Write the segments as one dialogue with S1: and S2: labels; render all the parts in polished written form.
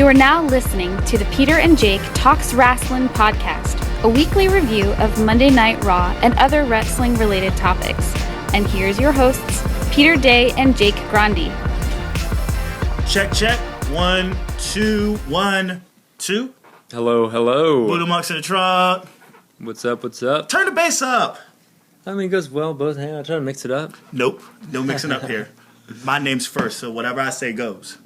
S1: You are now listening to the Peter and Jake Talks Wrasslin podcast, a weekly review of Monday Night Raw and other wrestling-related topics. And here's your hosts, Peter Day and Jake Grandi.
S2: Check, check. 1, 2, 1, 2.
S3: Hello, hello.
S2: Buddha Monks in the truck.
S3: What's up, what's up?
S2: Turn the bass up.
S3: I mean, it goes well both hands. I try to mix it up.
S2: Nope. No mixing up here. My name's first, so whatever I say goes.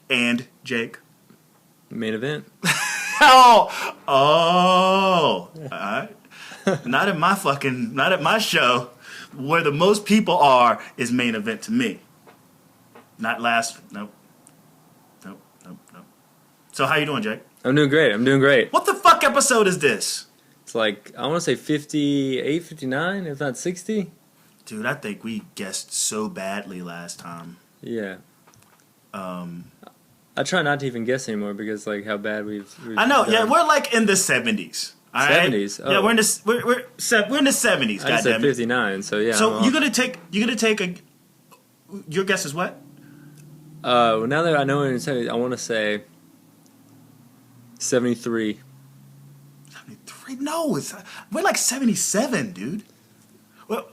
S2: And Jake.
S3: Main event.
S2: Oh. All right. Not at my show. Where the most people are is main event to me. Not last. Nope. So how you doing, Jake?
S3: I'm doing great.
S2: What the fuck episode is this?
S3: It's like, I want to say 58, 59, if not 60.
S2: Dude, I think we guessed so badly last time.
S3: Yeah. I try not to even guess anymore because like how bad we've
S2: I know.
S3: done.
S2: Yeah, we're like in the 70s. All right?
S3: 70s. Oh.
S2: Yeah, we're in the 70s.
S3: I just said
S2: Goddamn it.
S3: 59. So yeah.
S2: So you're gonna take a. Your guess is what?
S3: Well, now that I know what it's saying, I want to say 73.
S2: 73? No, we're like 77, dude.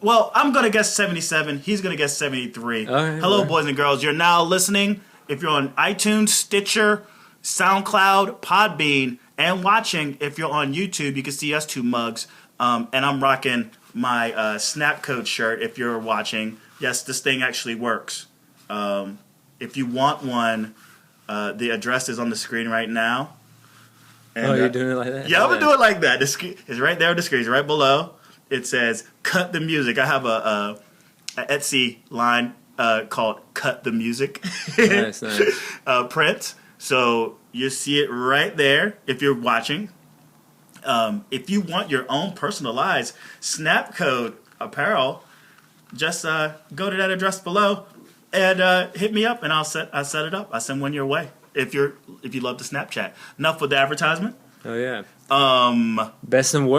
S2: Well, I'm gonna guess 77. He's gonna guess 73.
S3: All right,
S2: Hello,
S3: all right.
S2: boys and girls. You're now listening. If you're on iTunes, Stitcher, SoundCloud, Podbean, and watching, if you're on YouTube, you can see us two mugs. And I'm rocking my Snapcode shirt. If you're watching, yes, this thing actually works. If you want one, the address is on the screen right now. And,
S3: You're doing it like that?
S2: Yeah, I'm gonna do it like that. It's right there on the screen. It's right below. It says "Cut the Music." I have a Etsy line called "Cut the Music."
S3: Nice.
S2: Print. So you see it right there if you're watching. If you want your own personalized Snapcode apparel, just go to that address below and hit me up, and I'll set it up. I send one your way if you love the Snapchat. Enough with the advertisement.
S3: Oh yeah.
S2: Best and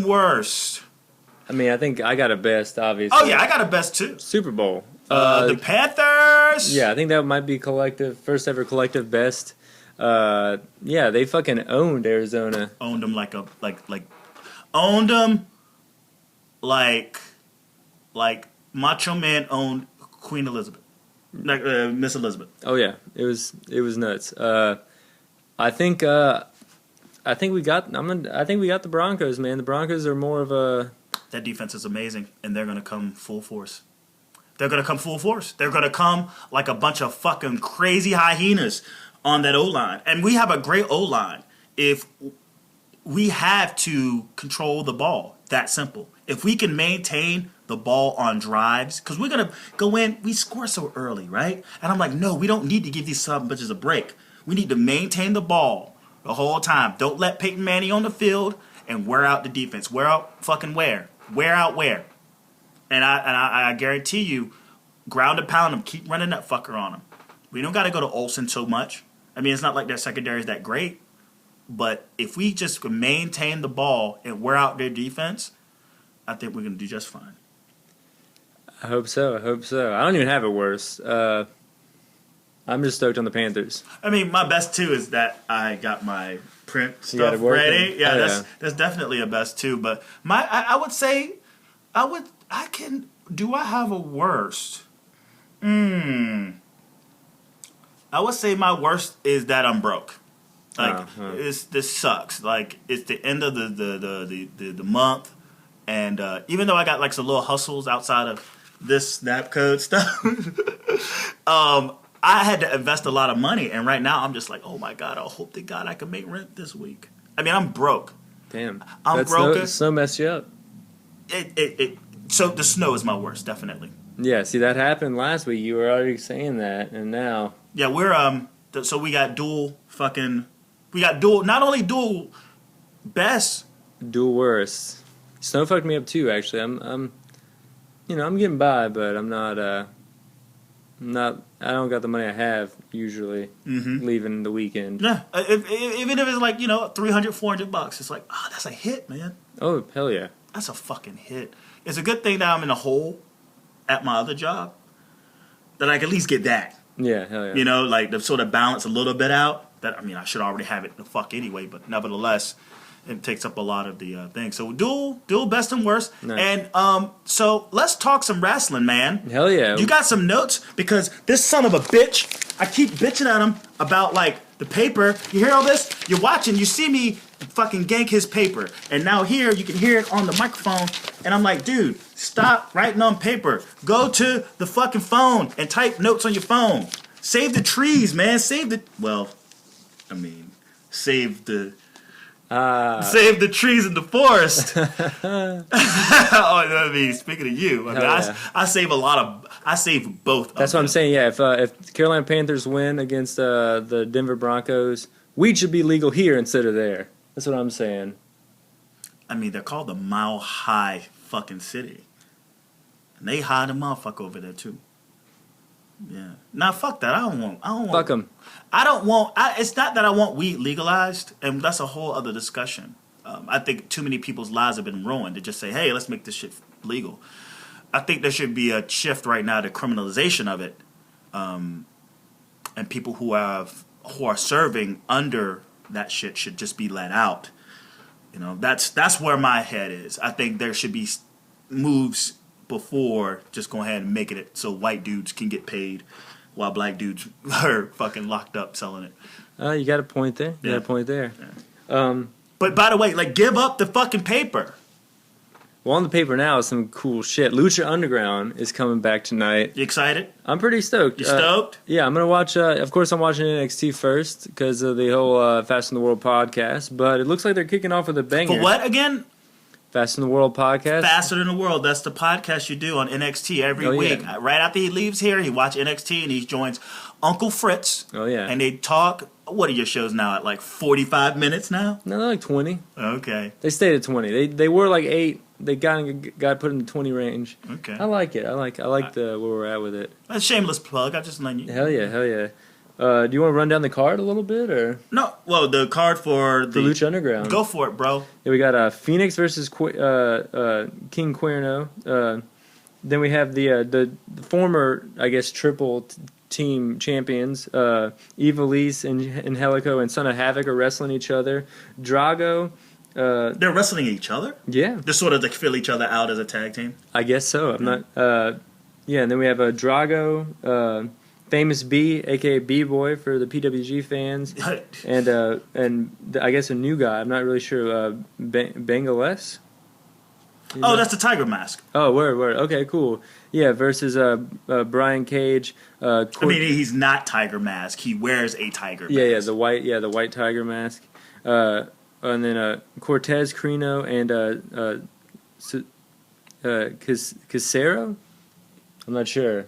S2: worst.
S3: I mean, I think I got a best, obviously.
S2: Oh yeah, I got a best too.
S3: Super Bowl.
S2: The Panthers.
S3: Yeah, I think that might be first ever collective best. Yeah, they fucking owned Arizona.
S2: Owned them like Macho Man owned Queen Elizabeth, like Miss Elizabeth.
S3: Oh yeah, it was nuts. I think we got the Broncos, man. The Broncos are more of a.
S2: That defense is amazing, and they're gonna come full force. They're gonna come like a bunch of fucking crazy hyenas on that O-line. And we have a great O-line. If we have to control the ball, that simple. If we can maintain the ball on drives, because we're gonna go in, we score so early, right? And I'm like, no, we don't need to give these son of bitches a break. We need to maintain the ball the whole time. Don't let Peyton Manning on the field and wear out the defense. Wear out fucking where. Wear out where. And I guarantee you, ground and pound them. Keep running that fucker on them. We don't got to go to Olsen so much. I mean, it's not like their secondary is that great. But if we just maintain the ball and wear out their defense, I think we're going to do just fine.
S3: I hope so. I don't even have it worse. I'm just stoked on the Panthers.
S2: I mean, my best two is that I got my print stuff ready. Yeah, that's definitely a best two. But I would say, do I have a worst? I would say my worst is that I'm broke. Like, this sucks. Like, it's the end of the month. And even though I got like some little hustles outside of this Snapcode stuff, I had to invest a lot of money, and right now I'm just like, oh my God, I hope to God I can make rent this week. I mean, I'm broke.
S3: Damn.
S2: I'm broke.
S3: Snow messed you up.
S2: So the snow is my worst, definitely.
S3: Yeah, see, that happened last week. You were already saying that, and now.
S2: Yeah, we're, so we got not only dual best.
S3: Dual worst. Snow fucked me up too, actually. I'm getting by, but I'm not, I don't got the money I have usually leaving the weekend.
S2: Yeah, even if it's like, $300, $400, it's like, that's a hit, man.
S3: Oh, hell yeah.
S2: That's a fucking hit. It's a good thing that I'm in a hole at my other job. that I can at least get that.
S3: Yeah, hell yeah.
S2: You know, like to sort of balance a little bit out. That I mean, I should already have it the fuck anyway, but nevertheless, it takes up a lot of the thing. So dual best and worst.
S3: Nice.
S2: And so let's talk some wrestling, man.
S3: Hell yeah.
S2: You got some notes? Because this son of a bitch, I keep bitching at him about like the paper. You hear all this? You're watching, you see me fucking gank his paper. And now here, you can hear it on the microphone. And I'm like, dude, stop writing on paper. Go to the fucking phone and type notes on your phone. Save the trees, man. Save the trees in the forest. I mean, speaking of you, I save I save both.
S3: That's what I'm saying. Yeah, if the Carolina Panthers win against the Denver Broncos, weed should be legal here instead of there. That's what I'm saying.
S2: I mean, they're called the Mile High fucking city, and they hide a motherfucker over there too. Yeah. Now fuck that. I don't want.
S3: Fuck them.
S2: I don't want. It's not that I want weed legalized, and that's a whole other discussion. I think too many people's lives have been ruined to just say, "Hey, let's make this shit legal." I think there should be a shift right now to criminalization of it, and people who are serving under that shit should just be let out. You know, that's where my head is. I think there should be moves before just go ahead and making it so white dudes can get paid while black dudes are fucking locked up selling it.
S3: You got a point there. You got a point there. Yeah.
S2: But by the way, like, give up the fucking paper.
S3: Well, on the paper now is some cool shit. Lucha Underground is coming back tonight.
S2: You excited?
S3: I'm pretty stoked.
S2: You stoked?
S3: Yeah, I'm going to watch, of course I'm watching NXT first because of the whole Fast in the World podcast, but it looks like they're kicking off with a banger.
S2: For what again?
S3: Fast in the World podcast.
S2: Faster Than the World. That's the podcast you do on NXT every week. Yeah. Right after he leaves here, he watches NXT and he joins Uncle Fritz.
S3: Oh, yeah.
S2: And they talk. What are your shows now at like 45 minutes now?
S3: No, they're like 20.
S2: Okay.
S3: They stayed at 20. They were like 8. They got put in the 20 range.
S2: Okay.
S3: I like it. I like where we're at with it.
S2: That's a shameless plug. I just letting you.
S3: Hell yeah. Do you want to run down the card a little bit, or
S2: no? Well, the card for
S3: Lucha Underground.
S2: Go for it, bro.
S3: Yeah, we got Phoenix versus King Cuerno. Then we have the former, I guess, triple team champions. Ivelisse and Angelico and Son of Havoc are wrestling each other. Drago.
S2: They're wrestling each other?
S3: Yeah.
S2: Just sort of like fill each other out as a tag team?
S3: I guess so. I'm not. Yeah, and then we have Drago. Famous B, a.k.a. B-Boy for the PWG fans, and I guess a new guy. I'm not really sure. Bengales?
S2: Oh, that's the Tiger Mask.
S3: Oh, word. Okay, cool. Yeah, versus Brian Cage.
S2: I mean, he's not Tiger Mask. He wears a tiger mask.
S3: Yeah, the white tiger mask. And then Cortez Carino and Casero? I'm not sure.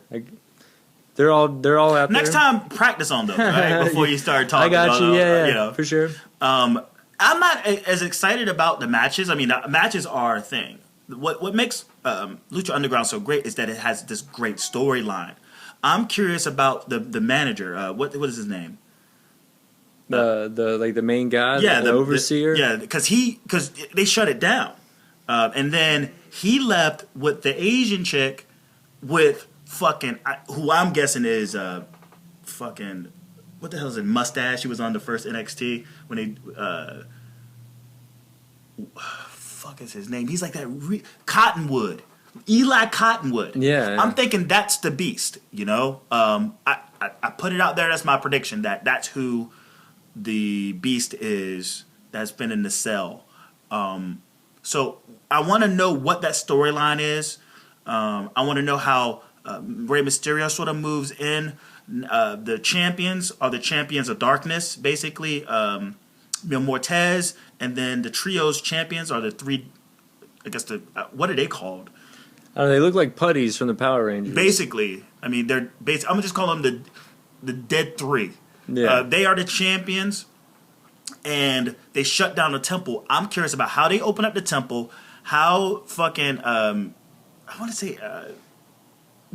S3: They're all out there.
S2: Next time, practice on those, right? Before you start talking.
S3: I got you. Yeah,
S2: you know.
S3: For sure.
S2: I'm not as excited about the matches. I mean, matches are a thing. What makes Lucha Underground so great is that it has this great storyline. I'm curious about the manager. What is his name?
S3: The main guy. Yeah, the overseer.
S2: Because they shut it down, and then he left with the Asian chick with. Fucking, who I'm guessing is fucking, what the hell is it? Mustache. He was on the first NXT when they fuck is his name? He's like that Cottonwood, Eli Cottonwood.
S3: Yeah.
S2: I'm thinking that's the Beast. You know, I put it out there. That's my prediction. That's who the Beast is. That's been in the cell. So I want to know what that storyline is. I want to know how. Rey Mysterio sort of moves in. The champions are the champions of darkness, basically. Mortez, and then the trio's champions are the three. I guess what are they called?
S3: They look like putties from the Power Rangers.
S2: Basically, I mean they're. I'm gonna just call them the Dead Three.
S3: Yeah.
S2: They are the champions, and they shut down the temple. I'm curious about how they open up the temple. How fucking I want to say.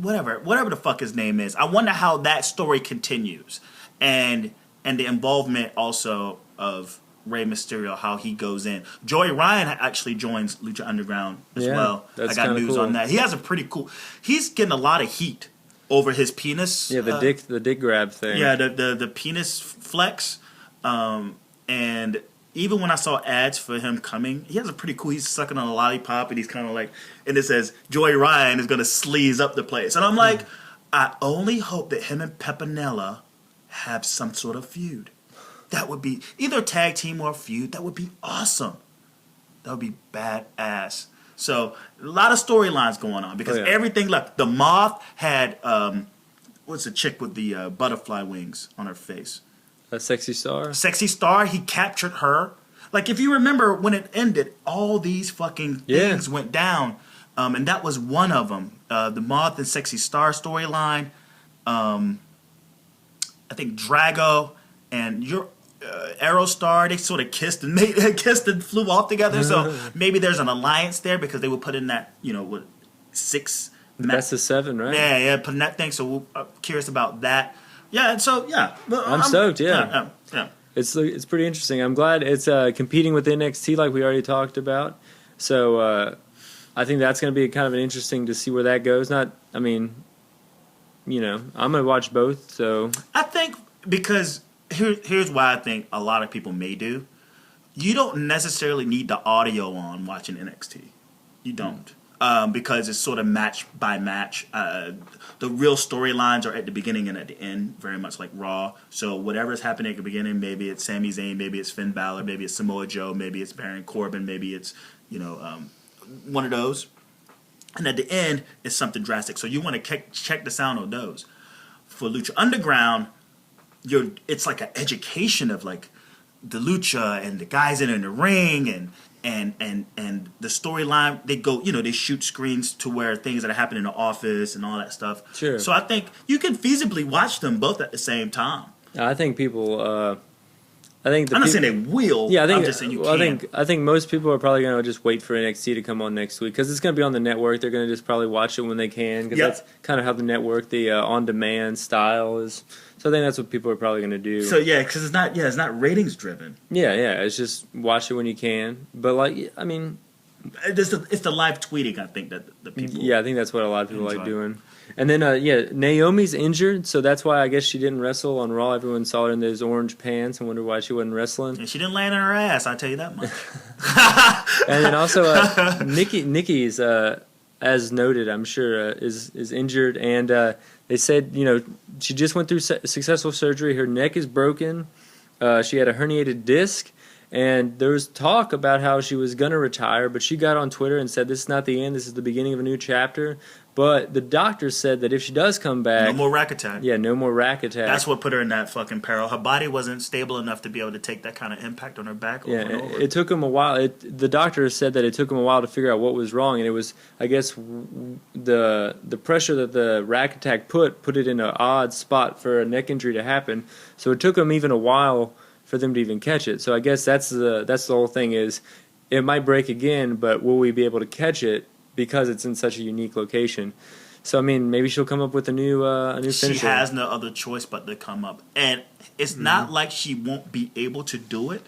S2: Whatever the fuck his name is. I wonder how that story continues, and the involvement also of Rey Mysterio, how he goes in. Joey Ryan actually joins Lucha Underground as well. I got news on that. He has a pretty cool. He's getting a lot of heat over his penis.
S3: Yeah, the dick grab thing.
S2: Yeah, the penis flex. And even when I saw ads for him coming, he has a pretty cool. He's sucking on a lollipop, and he's kind of like, and it says Joey Ryan is gonna sleaze up the place, and I'm like, I only hope that him and Pepinella have some sort of feud. That would be either tag team or feud. That would be awesome. That would be badass. So a lot of storylines going on because everything left. The Moth had what's the chick with the butterfly wings on her face?
S3: A Sexy Star.
S2: Sexy Star. He captured her. Like if you remember when it ended, all these fucking things went down, and that was one of them. The Moth and Sexy Star storyline. I think Drago and your Aerostar, they sort of kissed and flew off together. So maybe there's an alliance there because they would put in that, what, 6.
S3: Best of 7, right?
S2: Yeah, putting that thing. So I'm curious about that. Yeah, and so
S3: I'm stoked. Yeah. It's pretty interesting. I'm glad it's competing with NXT like we already talked about. So I think that's going to be kind of an interesting to see where that goes. I'm going to watch both. So
S2: I think because here's why I think a lot of people may do. You don't necessarily need the audio on watching NXT. You don't. Because it's sort of match by match. The real storylines are at the beginning and at the end, very much like Raw. So whatever's happening at the beginning, maybe it's Sami Zayn, maybe it's Finn Balor, maybe it's Samoa Joe, maybe it's Baron Corbin, maybe it's one of those. And at the end, it's something drastic. So you want to check the sound of those. For Lucha Underground, it's like an education of like the lucha and the guys in the ring and the storyline. They go, they shoot screens to where things that are happening in the office and all that stuff.
S3: Sure.
S2: So I think you can feasibly watch them both at the same time.
S3: I think people. I'm
S2: not saying they will.
S3: Yeah,
S2: I'm just saying you can.
S3: I think most people are probably going to just wait for NXT to come on next week because it's going to be on the network. They're going to just probably watch it when they can because that's kind of how the network, the on-demand style is. So I think that's what people are probably going to do.
S2: So because it's not ratings driven.
S3: Yeah, it's just watch it when you can. But
S2: it's the live tweeting. I think that the people.
S3: Yeah, I think that's what a lot of people like doing. And then Naomi's injured, so that's why I guess she didn't wrestle on Raw. Everyone saw her in those orange pants and wondered why she wasn't wrestling.
S2: And she didn't land on her ass. I'll tell you that much.
S3: And then also Nikki's as noted, I'm sure is injured, and they said she just went through successful surgery. Her neck is broken. She had a herniated disc. And there was talk about how she was going to retire, but she got on Twitter and said, this is not the end, this is the beginning of a new chapter. But the doctor said that if she does come back...
S2: No more rack attack.
S3: Yeah, no more rack attack.
S2: That's what put her in that fucking peril. Her body wasn't stable enough to be able to take that kind of impact on her back over and over.
S3: It took him a while. The doctor said that it took him a while to figure out what was wrong, and it was, I guess, the pressure that the rack attack put it in an odd spot for a neck injury to happen. So it took him even a while for them to even catch it. So I guess that's the whole thing is it might break again, but will we be able to catch it because it's in such a unique location? So, maybe she'll come up with a new finisher.
S2: She has no other choice but to come up. And it's not like she won't be able to do it.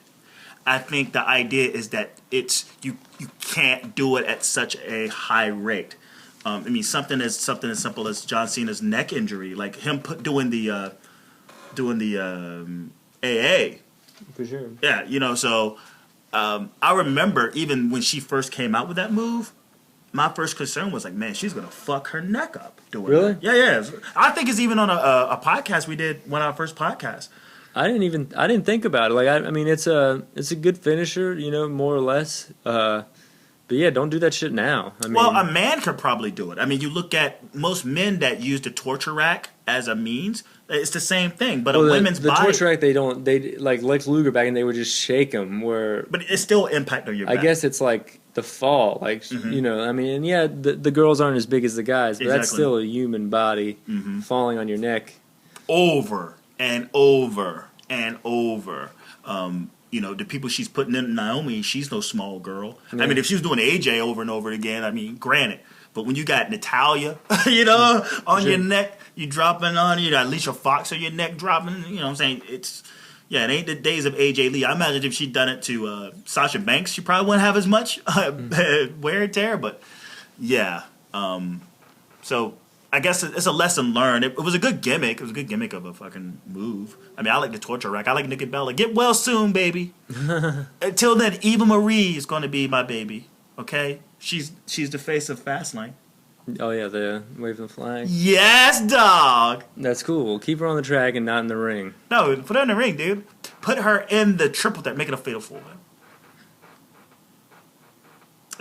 S2: I think the idea is that you can't do it at such a high rate. Something as simple as John Cena's neck injury, like him doing the AA.
S3: For sure.
S2: Yeah, so I remember even when she first came out with that move, my first concern was like, man, she's going to fuck her neck up doing
S3: really?
S2: That. Yeah. I think it's even on a podcast we did, one of our first podcasts.
S3: I didn't think about it. Like, it's a good finisher, more or less. But yeah, don't do that shit now.
S2: Well, a man could probably do it. You look at most men that use the torture rack as a means. It's the same thing, but a women's body.
S3: The torture rack, they like Lex Luger back, and they would just shake them.
S2: But it's still impact on your back.
S3: I guess it's like the fall, like the girls aren't as big as the guys, but that's still a human body falling on your neck
S2: over and over and over. The people she's putting in Naomi, she's no small girl. Yeah. If she was doing AJ over and over again, granted. But when you got Natalia, on your neck, you dropping on you, got Alicia Fox on your neck dropping, what I'm saying? It ain't the days of AJ Lee. I imagine if she'd done it to Sasha Banks, she probably wouldn't have as much wear and tear. But, yeah. So, I guess it's a lesson learned. It was a good gimmick. It was a good gimmick of a fucking move. I mean, I like the torture rack. I like Nikki Bella. Get well soon, baby. Until then, Eva Marie is going to be my baby. Okay? She's the face of Fastlane.
S3: Oh, yeah, the wave the flag.
S2: Yes, dog.
S3: That's cool. We'll keep her on the track and not in the ring.
S2: No, put her in the ring, dude. Put her in the triple threat. Make it a fatal four-way.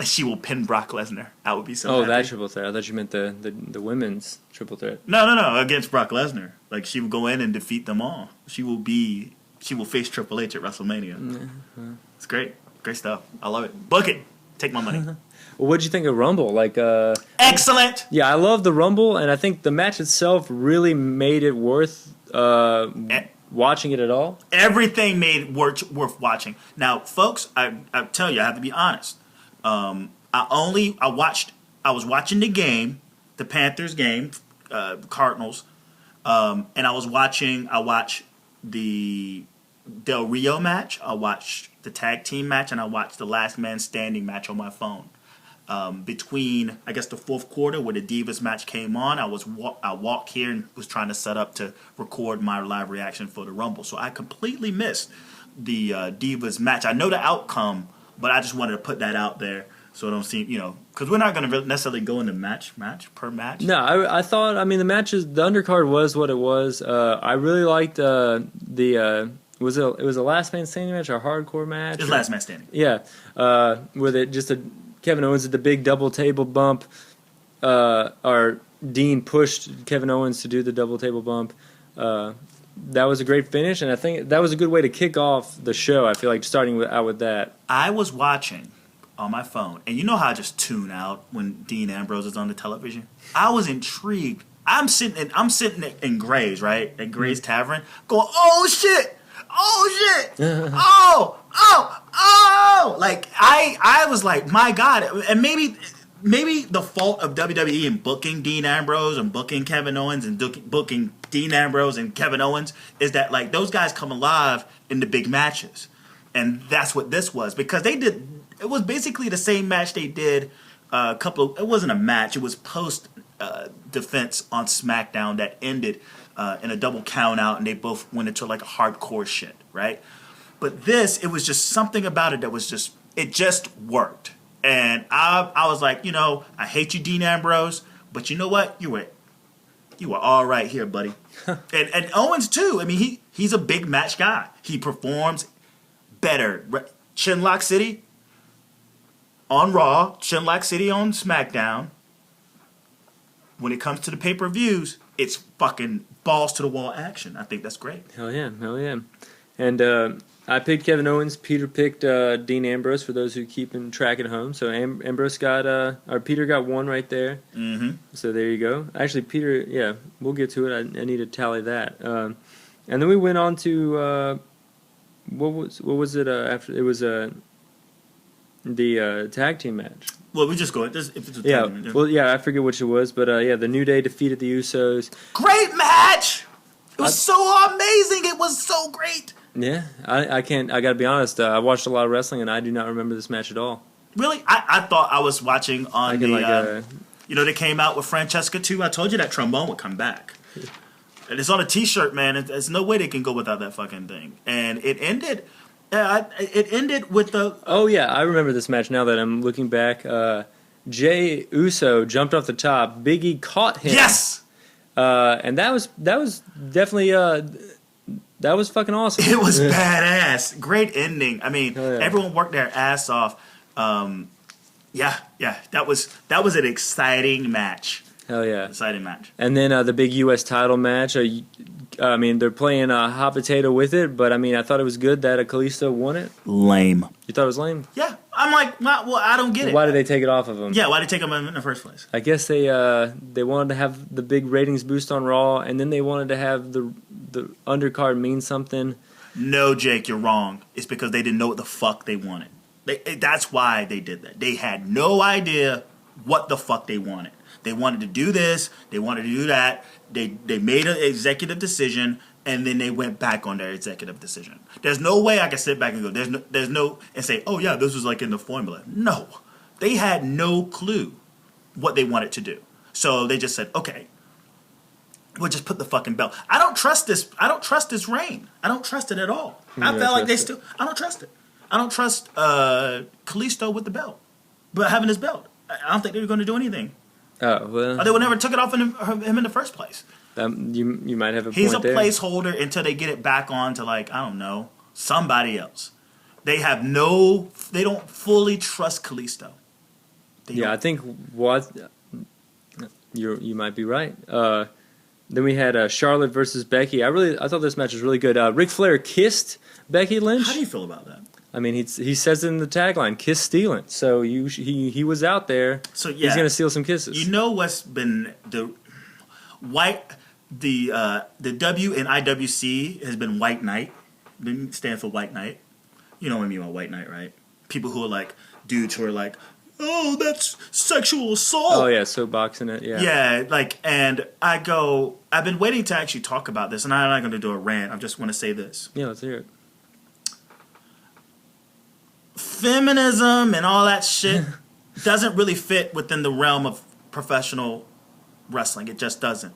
S2: She will pin Brock Lesnar. I would be so happy.
S3: That triple threat. I thought you meant the women's triple threat.
S2: No. Against Brock Lesnar. Like, she will go in and defeat them all. She will face Triple H at WrestleMania. Yeah. It's great. Great stuff. I love it. Book it. Take my money.
S3: Well, what'd you think of Rumble?
S2: Excellent.
S3: Yeah, I love the Rumble, and I think the match itself really made it worth watching it at all.
S2: Everything made worth watching. Now, folks, I tell you, I have to be honest. I was watching the game, the Panthers game, Cardinals, and I watched the Del Rio match, I watched the tag team match, and I watched the Last Man Standing match on my phone. Between, I guess, the fourth quarter where the Divas match came on, I walked here and was trying to set up to record my live reaction for the Rumble. So I completely missed the Divas match. I know the outcome, but I just wanted to put that out there so it don't seem, because we're not going to necessarily go into match per match.
S3: No, I thought, the undercard was what it was. I really liked it was a Last Man Standing match or a hardcore match?
S2: It's Last Man Standing.
S3: Yeah, where Kevin Owens did the big double table bump, or Dean pushed Kevin Owens to do the double table bump. That was a great finish, and I think that was a good way to kick off the show. I feel like starting out with that.
S2: I was watching on my phone, and you know how I just tune out when Dean Ambrose is on the television? I was intrigued. I'm sitting in Gray's, right? At Gray's Tavern, going, oh shit! Oh shit! Oh! Like I was like, my God, and maybe the fault of WWE in booking Dean Ambrose and booking Kevin Owens and booking Dean Ambrose and Kevin Owens is that, like, those guys come alive in the big matches, and that's what this was, because it was basically the same match they did it wasn't a match, it was post defense on SmackDown that ended in a double count out, and they both went into like a hardcore shit, right? But it was just something about it that was it just worked. And I was like, I hate you, Dean Ambrose, but you know what? You were all right here, buddy. and Owens too. I mean, he's a big match guy. He performs better. Chinlock City on Raw, Chinlock City on SmackDown. When it comes to the pay-per-views, it's fucking balls to the wall action. I think that's great.
S3: Hell yeah. And I picked Kevin Owens. Peter picked Dean Ambrose, for those who keep track at home. So Ambrose Peter got one right there. Mm-hmm. So there you go. Actually, Peter, yeah, we'll get to it. I need to tally that. And then we went on to what was it after? It was the tag team match.
S2: Well, we just go. If it's a tag match.
S3: Well, yeah, I forget which it was, but the New Day defeated the Usos.
S2: Great match. It was so amazing. It was so great.
S3: Yeah, I can't. I gotta be honest. I watched a lot of wrestling, and I do not remember this match at all.
S2: Really, I thought I was watching on they came out with Francesca too. I told you that trombone would come back, and it's on a T-shirt, man. There's no way they can go without that fucking thing. And it ended. It ended with the.
S3: Oh yeah, I remember this match now that I'm looking back. Jey Uso jumped off the top. Big E caught him.
S2: Yes.
S3: And that was definitely. That was fucking awesome.
S2: It was badass. Great ending. I mean, everyone worked their ass off. Yeah. That was an exciting match.
S3: Hell yeah.
S2: Exciting match.
S3: And then the big U.S. title match. They're playing hot potato with it, but I thought it was good that Kalisto won it.
S2: Lame.
S3: You thought it was lame?
S2: Yeah. I'm like, well, I don't get it.
S3: Why did they take it off of him?
S2: Yeah, why did they take him in the first place?
S3: I guess they wanted to have the big ratings boost on Raw, and then they wanted to have the undercard mean something.
S2: No, Jake, you're wrong. It's because they didn't know what the fuck they wanted. That's why they did that. They had no idea what the fuck they wanted. They wanted to do this. They wanted to do that. They made an executive decision, and then they went back on their executive decision. There's no way I can sit back and go, there's no, and say, oh yeah, this was like in the formula. No. They had no clue what they wanted to do. So they just said, okay, We'll just put the fucking belt. I don't trust this. I don't trust this reign. I don't trust it at all. I felt like they still. I don't trust it. I don't trust Kalisto with the belt, but having his belt. I don't think they were going to do anything.
S3: Oh well.
S2: Or they would never took it off him in the first place.
S3: You might have a
S2: He's
S3: point
S2: a
S3: there.
S2: placeholder until they get it back on to, like, I don't know, somebody else. They don't fully trust Kalisto.
S3: I think you might be right. Then we had Charlotte versus Becky. I thought this match was really good. Ric Flair kissed Becky Lynch.
S2: How do you feel about that?
S3: I mean, he says it in the tagline, "Kiss stealing." So he was out there.
S2: So yeah,
S3: he's gonna steal some kisses.
S2: You know what's been the W in IWC has been White Knight. Been stand for White Knight. You know what I mean by White Knight, right? People who are like dudes who are like, oh, that's sexual assault.
S3: Oh yeah, soapboxing it. Yeah.
S2: Yeah, like, and I've been waiting to actually talk about this, and I'm not going to do a rant. I just want to say this.
S3: Yeah, let's hear it.
S2: Feminism and all that shit doesn't really fit within the realm of professional wrestling. It just doesn't.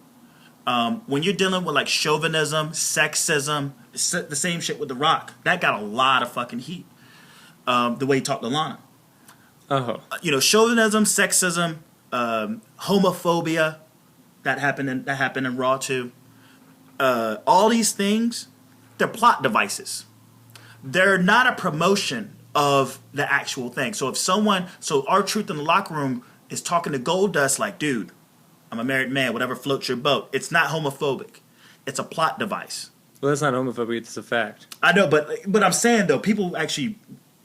S2: When you're dealing with like chauvinism, sexism, the same shit with The Rock, that got a lot of fucking heat. The way he talked to Lana.
S3: Oh.
S2: Chauvinism, sexism, homophobia, that happened in Raw too. All these things, they're plot devices. They're not a promotion of the actual thing. So R-Truth in the locker room is talking to Goldust like, dude, I'm a married man, whatever floats your boat. It's not homophobic. It's a plot device.
S3: Well, that's not homophobic, it's a fact.
S2: I know, but I'm saying, though, people actually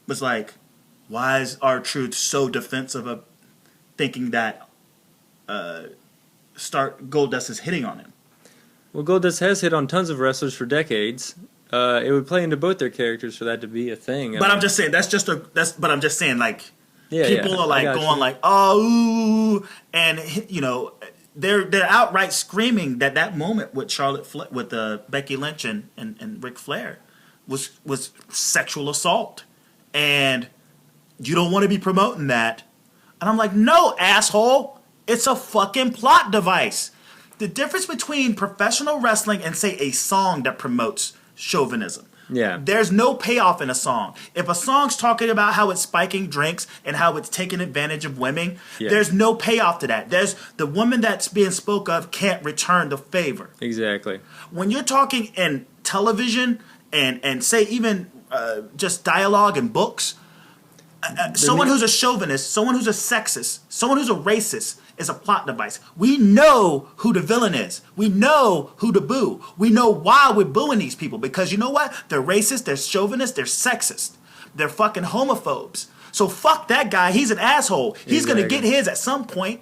S2: was like, why is R-Truth so defensive of thinking that Goldust is hitting on him?
S3: Well, Goldust has hit on tons of wrestlers for decades. It would play into both their characters for that to be a thing.
S2: But I'm just saying, but I'm just saying, like, people are like going
S3: you.
S2: like, oh, ooh, and they're outright screaming that moment with with Becky Lynch and Ric Flair was sexual assault, and you don't want to be promoting that. And I'm like, no, asshole, it's a fucking plot device. The difference between professional wrestling and, say, a song that promotes chauvinism.
S3: Yeah.
S2: There's no payoff in a song. If a song's talking about how it's spiking drinks and how it's taking advantage of women, there's no payoff to that. There's the woman that's being spoke of can't return the favor.
S3: Exactly.
S2: When you're talking in television and say even just dialogue and books, someone who's a chauvinist, someone who's a sexist, someone who's a racist is a plot device. We know who the villain is. We know who to boo. We know why we're booing these people, because you know what? They're racist, they're chauvinists, they're sexist. They're fucking homophobes. So fuck that guy. He's an asshole. He's going to get his at some point.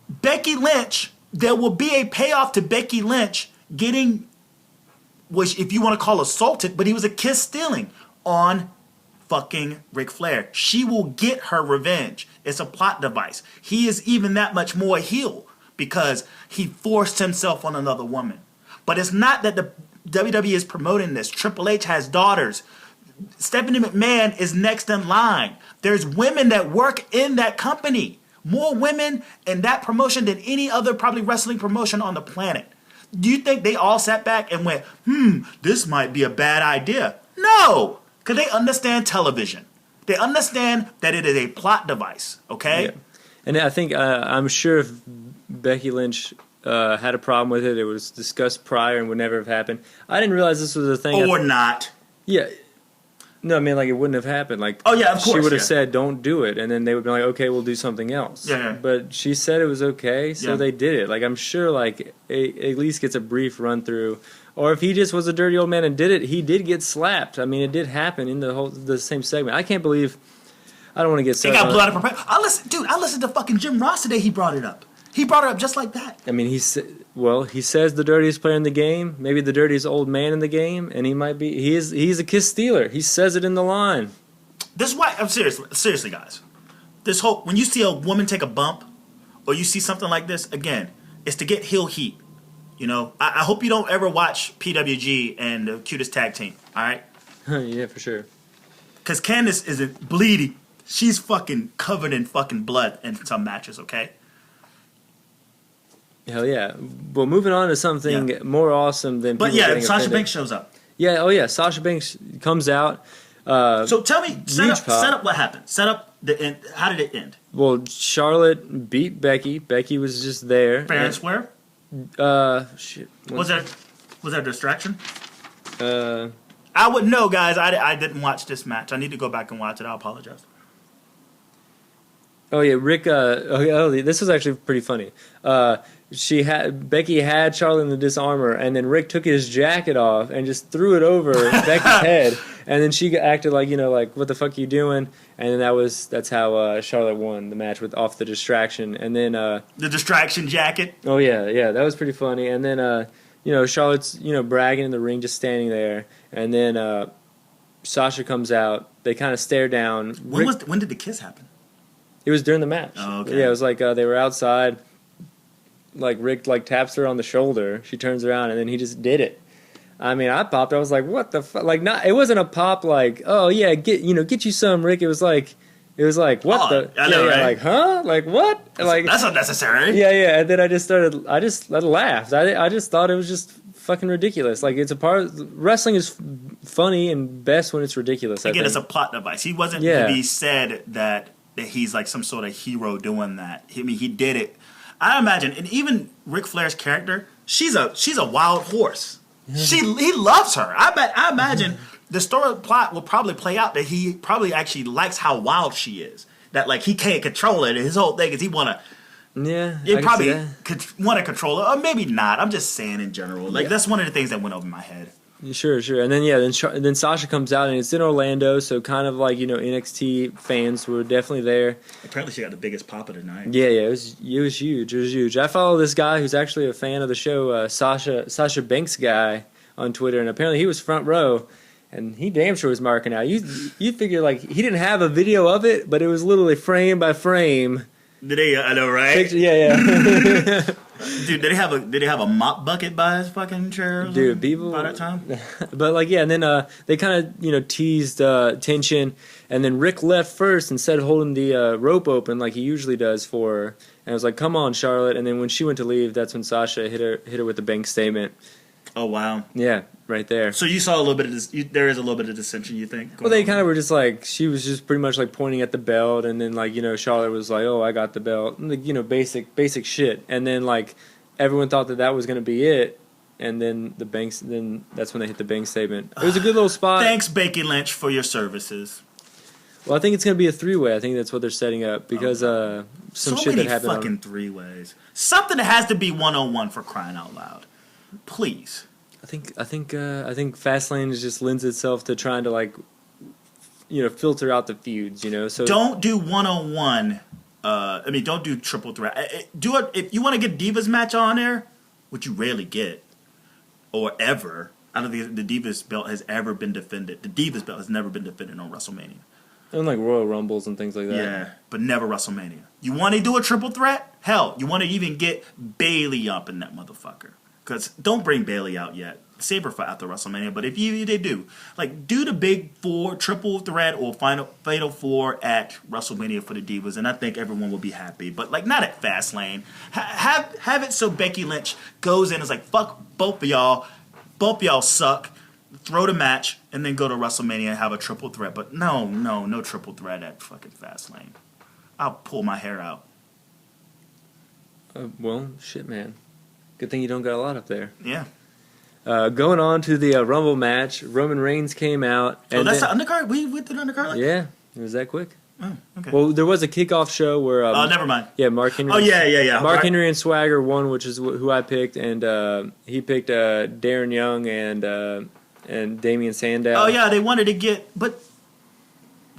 S2: Becky Lynch, there will be a payoff to Becky Lynch getting, which if you want to call assaulted, but he was a kiss stealing on fucking Ric Flair. She will get her revenge. It's a plot device. He is even that much more heel because he forced himself on another woman. But it's not that the WWE is promoting this. Triple H has daughters. Stephanie McMahon is next in line. There's women that work in that company. More women in that promotion than any other probably wrestling promotion on the planet. Do you think they all sat back and went, this might be a bad idea? No! Because they understand television. They understand that it is a plot device, okay?
S3: Yeah. And I think, I'm sure if Becky Lynch had a problem with it, it was discussed prior and would never have happened. I didn't realize this was a thing.
S2: Or not.
S3: Yeah. No, I mean, like, it wouldn't have happened. Like,
S2: oh, yeah, of course.
S3: She would have said, don't do it. And then they would be like, okay, we'll do something else.
S2: Yeah.
S3: But she said it was okay, so they did it. Like, I'm sure, like, at least gets a brief run through. Or if he just was a dirty old man and did it, he did get slapped. I mean, it did happen in the same segment. I can't believe. I don't want to get.
S2: It got blood out of proportion. I listened to fucking Jim Ross today. He brought it up. He brought it up just like that.
S3: I mean, he says the dirtiest player in the game, maybe the dirtiest old man in the game, and he might be. He's a kiss stealer. He says it in the line.
S2: This is why I'm seriously, guys. When you see a woman take a bump, or you see something like this again, it's to get heel heat. You know, I hope you don't ever watch PWG and the Cutest Tag Team. All right.
S3: Yeah, for sure.
S2: Because Candice isn't bleeding. She's fucking covered in fucking blood in some matches, okay?
S3: Hell yeah. Well, moving on to something more awesome than.
S2: But
S3: people getting
S2: Sasha
S3: offended.
S2: Banks shows up.
S3: Yeah. Oh yeah. Sasha Banks comes out.
S2: So tell me, set
S3: pop.
S2: up what happened. Set up the end. How did it end?
S3: Well, Charlotte beat Becky. Becky was just there.
S2: Fair and square.
S3: Shit.
S2: Was that a distraction?
S3: Uh.
S2: I wouldn't know, guys. I didn't watch this match. I need to go back and watch it. I apologize.
S3: Oh yeah, Rick. This was actually pretty funny. Becky had Charlotte in the disarmor, and then Rick took his jacket off and just threw it over Becky's head, and then she acted like what the fuck are you doing? And then that's how Charlotte won the match off the distraction, and then
S2: the distraction jacket.
S3: Oh yeah, that was pretty funny, and then Charlotte's bragging in the ring, just standing there, and then Sasha comes out. They kind of stare down.
S2: When did the kiss happen?
S3: It was during the match.
S2: Oh, okay.
S3: Yeah, it was like they were outside. Like Rick taps her on the shoulder. She turns around and then he just did it. I mean, I popped. I was like, "What the fuck?" Like, not. It wasn't a pop like, "Oh yeah, get you some, Rick." It was like, "What the?"
S2: I know, right?
S3: Like, huh? Like what?
S2: That's unnecessary.
S3: Yeah. And then I laughed. I just thought it was just fucking ridiculous. Like it's a part. Wrestling is funny and best when it's ridiculous.
S2: Again, it's a plot device. He wasn't to be said that he's like some sort of hero doing that. I mean, he did it. I imagine, and even Ric Flair's character, she's a wild horse. He loves her. I imagine the story plot will probably play out that he probably actually likes how wild she is. That like he can't control it. His whole thing is he want to.
S3: Yeah,
S2: he probably want to control it, or maybe not. I'm just saying in general. Like that's one of the things that went over my head.
S3: Sure. And then then Sasha comes out, and it's in Orlando, so kind of like NXT fans were definitely there.
S2: Apparently, she got the biggest pop of the night.
S3: Yeah, it was huge. It was huge. I follow this guy who's actually a fan of the show, Sasha Banks guy on Twitter, and apparently he was front row, and he damn sure was marking out. You figure like he didn't have a video of it, but it was literally frame by frame.
S2: I know, right?
S3: Picture, yeah.
S2: Dude, did he have a mop bucket by his fucking chair?
S3: Dude, people
S2: by that time.
S3: But and then they kind of teased tension, and then Rick left first instead of holding the rope open like he usually does for her, and I was like, "Come on, Charlotte!" And then when she went to leave, that's when Sasha hit her with the bank statement.
S2: Oh wow!
S3: Yeah, right there.
S2: So you saw a little bit of this. There is a little bit of dissension, you think?
S3: Well, they kind of were just like she was just pretty much like pointing at the belt, and then Charlotte was like, "Oh, I got the belt," and, basic shit, and then everyone thought that was going to be it, and then then that's when they hit the bank statement. It was a good little spot.
S2: Thanks, Becky Lynch, for your services.
S3: Well, I think it's going to be a 3-way. I think that's what they're setting up because some shit that happened.
S2: So many fucking 3-ways. Something that has to be 101 for crying out loud. Please.
S3: I think Fastlane just lends itself to trying to filter out the feuds. So
S2: don't do 101. Don't do triple threat. Do it if you want to get Divas match on there, which you rarely get, or ever. I don't think the Divas belt has ever been defended. The Divas belt has never been defended on WrestleMania.
S3: And Royal Rumbles and things like that.
S2: Yeah, but never WrestleMania. You want to do a triple threat? Hell, you want to even get Bayley up in that motherfucker. Because don't bring Bayley out yet. Save her for after WrestleMania. But if they do, do the big 4 triple threat or fatal 4 at WrestleMania for the Divas, and I think everyone will be happy. But not at Fastlane. Have it so Becky Lynch goes in and is like, fuck both of y'all. Both of y'all suck. Throw the match and then go to WrestleMania and have a triple threat. But no triple threat at fucking Fastlane. I'll pull my hair out.
S3: Well, shit, man. Good thing you don't got a lot up there.
S2: Yeah.
S3: Going on to the Rumble match, Roman Reigns came out.
S2: And that's the undercard? We did the undercard?
S3: Yeah, it was that quick.
S2: Oh, okay.
S3: Well, there was a kickoff show where...
S2: Oh, never mind.
S3: Yeah, Mark Henry.
S2: Oh, yeah.
S3: Mark Henry and Swagger won, which is who I picked, and he picked Darren Young and Damian Sandow.
S2: Oh, yeah, they wanted to get... But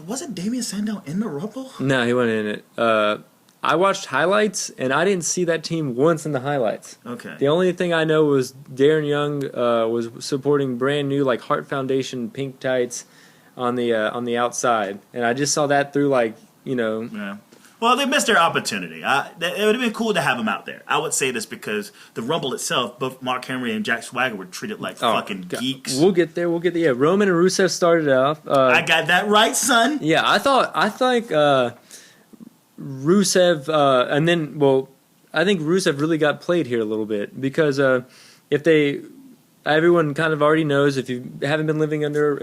S2: wasn't Damian Sandow in the Rumble?
S3: No, he wasn't in it. I watched highlights, and I didn't see that team once in the highlights.
S2: Okay.
S3: The only thing I know was Darren Young was supporting brand new Heart Foundation pink tights on the outside, and I just saw that through
S2: Yeah. Well, they missed their opportunity. It would have been cool to have them out there. I would say this because the Rumble itself, both Mark Henry and Jack Swagger were treated like fucking geeks.
S3: We'll get there. Yeah, Roman and Rusev started off.
S2: I got that right, son.
S3: Yeah, I think Rusev, and then I think Rusev really got played here a little bit because everyone kind of already knows if you've been living under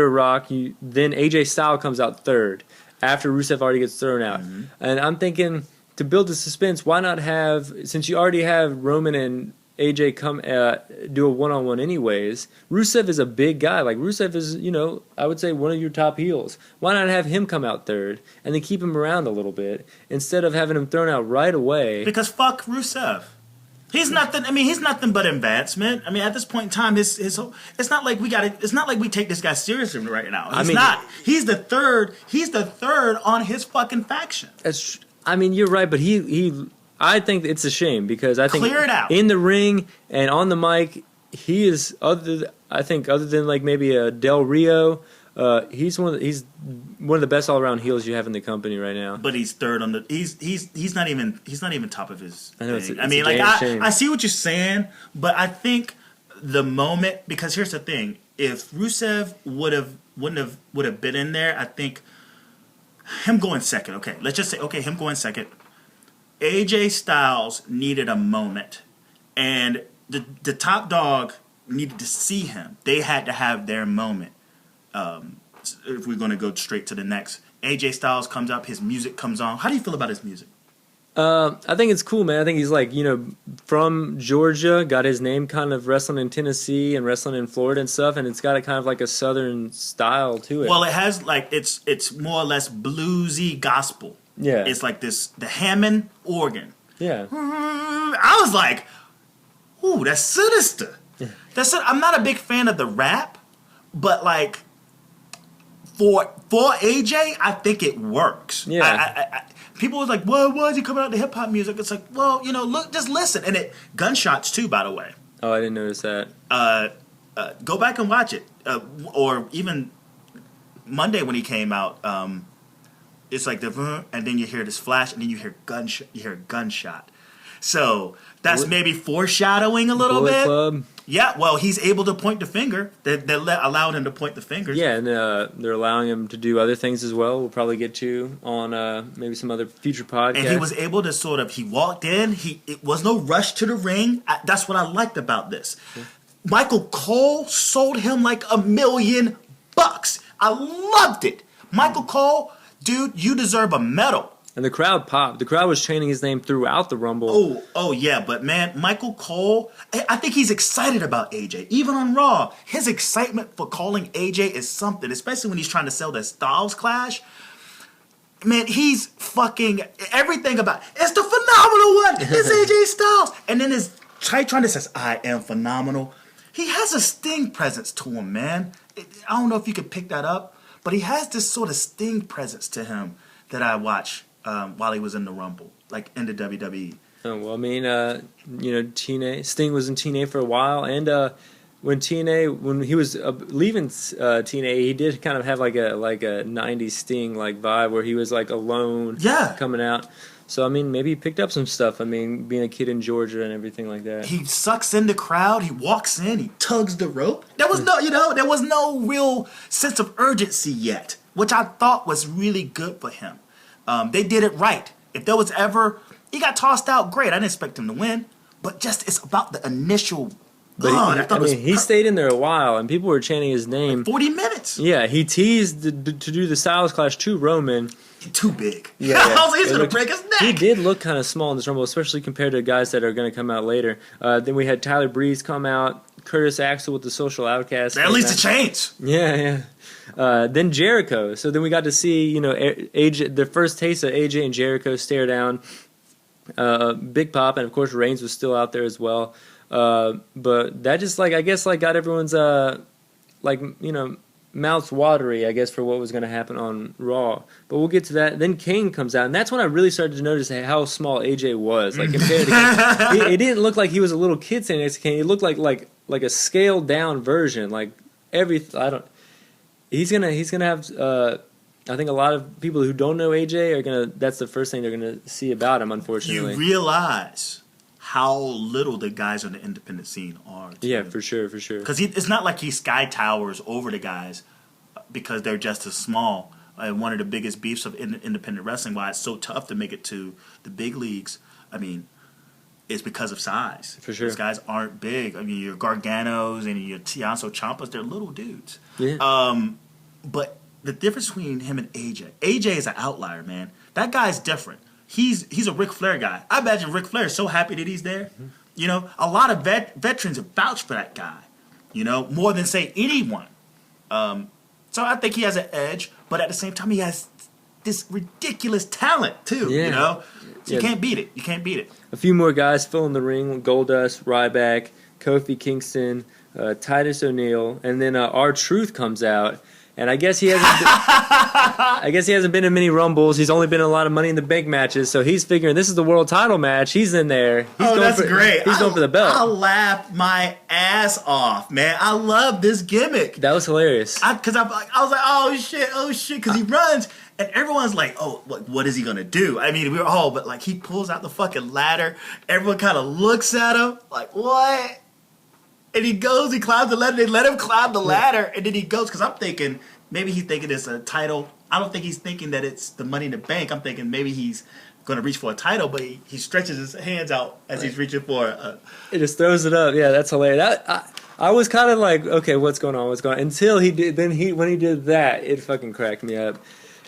S3: a rock, then AJ Styles comes out third after Rusev already gets thrown out. Mm-hmm. And I'm thinking to build the suspense, why not have, since you already have Roman and AJ come do a one-on-one anyways. Rusev is a big guy. Like Rusev is, I would say one of your top heels. Why not have him come out third and then keep him around a little bit instead of having him thrown out right away?
S2: Because fuck Rusev. He's nothing. I mean, he's nothing but advancement. I mean, at this point in time, it's not like it's not like we take this guy seriously right now. He's not. He's the third. He's the third on his fuking faction.
S3: You're right, but I think it's a shame because I think
S2: clear it out.
S3: In the ring and on the mic, he is other than like maybe a Del Rio, he's one of the best all around heels you have in the company right now.
S2: But he's third on the he's not even top of his
S3: I know
S2: thing.
S3: Shame.
S2: I see what you're saying, but I think the moment, because here's the thing, if Rusev would have been in there, I think him going second. Okay, let's just say him going second. AJ Styles needed a moment, and the top dog needed to see him. They had to have their moment. If we're going to go straight to the next, AJ Styles comes up, his music comes on. How do you feel about his music?
S3: I think it's cool, man. I think he's like, from Georgia, got his name kind of wrestling in Tennessee and wrestling in Florida and stuff, and it's got a kind of like a southern style to it.
S2: Well, it has like it's more or less bluesy gospel.
S3: Yeah.
S2: It's like the Hammond organ.
S3: Yeah.
S2: I was like, ooh, that's sinister. Yeah. I'm not a big fan of the rap, but like for AJ, I think it works.
S3: Yeah.
S2: People was like, well, why is he coming out to hip hop music? It's like, well, look, just listen. And gunshots too, by the way.
S3: Oh, I didn't notice that.
S2: Go back and watch it. Or even Monday when he came out, it's like and then you hear this flash, and then you hear a gunshot. So that's maybe foreshadowing a little bit.
S3: Club.
S2: Yeah, well, he's able to point the finger. They allowed him to point the fingers.
S3: Yeah, and they're allowing him to do other things as well. We'll probably get to on maybe some other future podcasts.
S2: And he was able to he walked in. It was no rush to the ring. That's what I liked about this. Yeah. Michael Cole sold him like $1 million. I loved it. Michael Cole, dude, you deserve a medal.
S3: And the crowd popped. The crowd was chanting his name throughout the Rumble.
S2: Oh yeah, but man, Michael Cole, I think he's excited about AJ. Even on Raw, his excitement for calling AJ is something, especially when he's trying to sell that Styles Clash. Man, he's fucking everything about it's the phenomenal one. It's AJ Styles. And then his trying to say, I am phenomenal. He has a Sting presence to him, man. I don't know if you could pick that up, but he has this sort of Sting presence to him that I watch while he was in the Rumble, like in the WWE.
S3: Oh, well, I mean, TNA. Sting was in TNA for a while, and when he was leaving TNA, he did kind of have like a '90s Sting like vibe where he was like alone, coming out. So I mean, maybe he picked up some stuff. I mean, being a kid in Georgia and everything like that.
S2: He sucks in the crowd. He walks in. He tugs the rope. There was no real sense of urgency yet, which I thought was really good for him. They did it right. If there was ever, he got tossed out, great. I didn't expect him to win, but just it's about the initial.
S3: He stayed in there a while, and people were chanting his name.
S2: Like 40 minutes.
S3: Yeah, he teased to do the Styles Clash to Roman.
S2: Too big.
S3: Yeah,
S2: I was like, he's going to break his neck.
S3: He did look kind of small in this Rumble, especially compared to guys that are going to come out later. Then we had Tyler Breeze come out, Curtis Axel with the Social Outcast.
S2: At least a change.
S3: Yeah. Then Jericho. So then we got to see, AJ, the first taste of AJ and Jericho stare down. Big Pop, and of course Reigns was still out there as well. But that just I guess got everyone's mouths watery, I guess, for what was going to happen on Raw. But we'll get to that. Then Kane comes out, and that's when I really started to notice how small AJ was. Like compared to Kane. It didn't look like he was a little kid standing next to Kane. It looked like a scaled down version. He's gonna have. I think a lot of people who don't know AJ are gonna. That's the first thing they're gonna see about him. Unfortunately,
S2: you realize how little the guys on the independent scene are.
S3: Yeah, for sure.
S2: Because it's not like he sky towers over the guys because they're just as small. One of the biggest beefs of independent wrestling, why it's so tough to make it to the big leagues, I mean, it's because of size.
S3: For sure.
S2: These guys aren't big. I mean, your Garganos and your Tianso Ciampas, they're little dudes.
S3: Yeah.
S2: But the difference between him and AJ is an outlier, man. That guy's different. He's a Ric Flair guy. I imagine Ric Flair is so happy that he's there. Mm-hmm. You know, a lot of veterans have vouched for that guy. You know, more than say anyone. So I think he has an edge, but at the same time, he has this ridiculous talent too.
S3: Yeah.
S2: You know, so you can't beat it. You can't beat it.
S3: A few more guys filling the ring: Goldust, Ryback, Kofi Kingston, Titus O'Neil, and then R-Truth comes out. And I guess he hasn't been in many Rumbles. He's only been in a lot of Money in the Bank matches, so he's figuring this is the world title match. He's in there.
S2: That's great.
S3: He's going for the belt.
S2: I laughed my ass off, man. I love this gimmick.
S3: That was hilarious.
S2: Because I was like, oh shit, because he runs. And everyone's like, oh, what is he going to do? I mean, we were all, but like he pulls out the fucking ladder. Everyone kind of looks at him like, what? And he goes, he climbs the ladder. They let him climb the ladder. And then he goes, because I'm thinking, maybe he's thinking it's a title. I don't think he's thinking that it's the Money in the Bank. I'm thinking maybe he's going to reach for a title, but he stretches his hands out as he's reaching for it.
S3: He just throws it up. Yeah, that's hilarious. I was kind of like, okay, what's going on? Until he did, when he did that, it fucking cracked me up.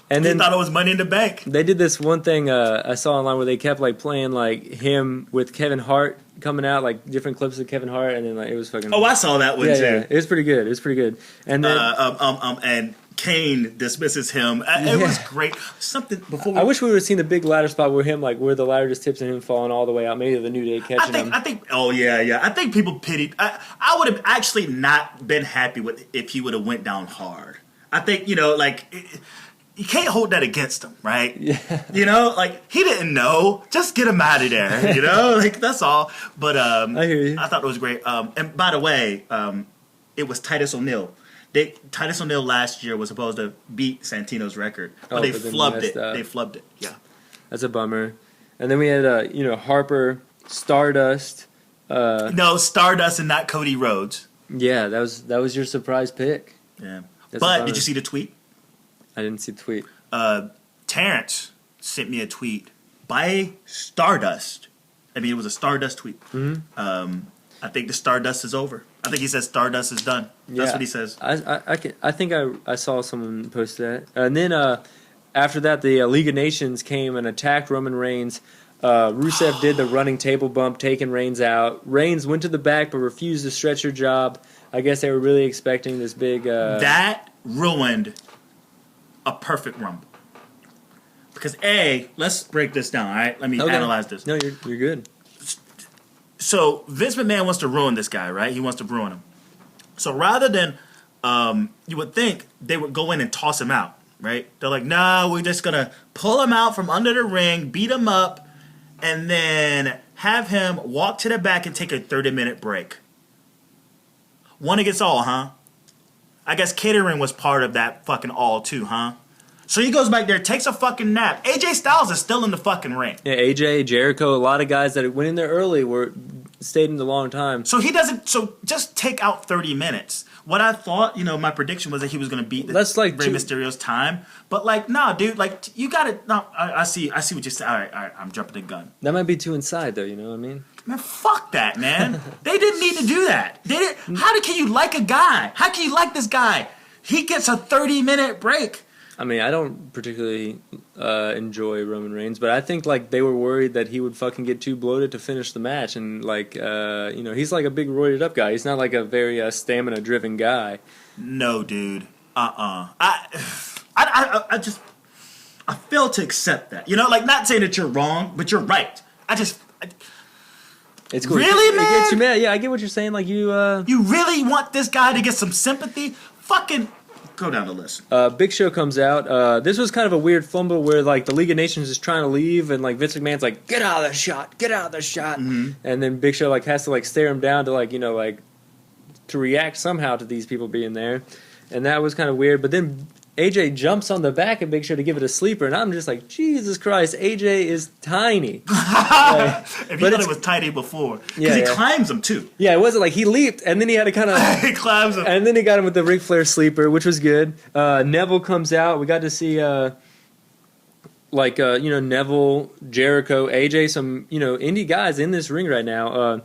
S3: And then
S2: thought it was Money in the Bank.
S3: They did this one thing I saw online where they kept like playing like him with Kevin Hart coming out, like different clips of Kevin Hart, and then like it was fucking.
S2: Oh, I saw that one too.
S3: Yeah, it was pretty good. And then
S2: and Kane dismisses him. It was great. Something before.
S3: I wish we would have seen the big ladder spot where the ladder just tips and him falling all the way out. Maybe the New Day catching him.
S2: I think. Oh yeah. I think people pitied. I would have actually not been happy with if he would have went down hard. I think you can't hold that against him, right?
S3: Yeah.
S2: You know, like he didn't know. Just get him out of there. You know, like that's all. But
S3: I hear you.
S2: I thought it was great. And by the way, it was Titus O'Neil. Titus O'Neil last year was supposed to beat Santino's record, but they flubbed it. They flubbed it. Yeah,
S3: that's a bummer. And then we had Harper, Stardust.
S2: No, Stardust and not Cody Rhodes.
S3: Yeah, that was your surprise pick.
S2: Yeah, but did you see the tweet?
S3: I didn't see the tweet.
S2: Terrence sent me a tweet by Stardust. I mean, it was a Stardust tweet.
S3: Mm-hmm.
S2: I think the Stardust is over. I think he says Stardust is done. That's what he says.
S3: I think I saw someone post that. And then after that, the League of Nations came and attacked Roman Reigns. Rusev did the running table bump, taking Reigns out. Reigns went to the back but refused to stretch her job. I guess they were really expecting this big...
S2: That ruined a perfect Rumble. Because let's break this down, all right? Let me analyze this.
S3: No, you're good.
S2: So Vince McMahon wants to ruin this guy, right? He wants to ruin him. So rather than, you would think they would go in and toss him out, right? They're like, no, we're just going to pull him out from under the ring, beat him up, and then have him walk to the back and take a 30-minute break. One against all, huh? I guess catering was part of that fucking all too, huh? So he goes back there, takes a fucking nap. AJ Styles is still in the fucking ring.
S3: Yeah, AJ, Jericho, a lot of guys that went in there early stayed in a long time.
S2: So he doesn't. So just take out 30 minutes. What I thought, my prediction was that he was going to beat Rey Mysterio's time. But nah, dude, you got it. No, I see what you're saying. All right, I'm jumping the gun.
S3: That might be too inside, though. You know what I mean?
S2: Man, fuck that, man. They didn't need to do that. How can you like a guy? How can you like this guy? He gets a 30-minute break.
S3: I mean, I don't particularly enjoy Roman Reigns, but I think they were worried that he would fucking get too bloated to finish the match, and he's like a big roided up guy. He's not like a very stamina driven guy.
S2: No, dude. I fail to accept that. Not saying that you're wrong, but you're right.
S3: It's cool.
S2: Really, man?
S3: It gets you mad. Yeah, I get what you're saying. You
S2: really want this guy to get some sympathy? Fucking. Go down the list.
S3: Big Show comes out. This was kind of a weird fumble where the League of Nations is trying to leave and Vince McMahon's like, get out of the shot,
S2: Mm-hmm.
S3: And then Big Show has to stare him down to to react somehow to these people being there, and that was kind of weird. But then AJ jumps on the back of Big Show to give it a sleeper, and I'm just like, Jesus Christ, AJ is tiny.
S2: If you thought it was tiny before. Because he climbs them, too.
S3: Yeah, it wasn't he leaped, and then he had to kind of...
S2: he climbs them.
S3: And then he got him with the Ric Flair sleeper, which was good. Neville comes out. We got to see like Neville, Jericho, AJ, some indie guys in this ring right now.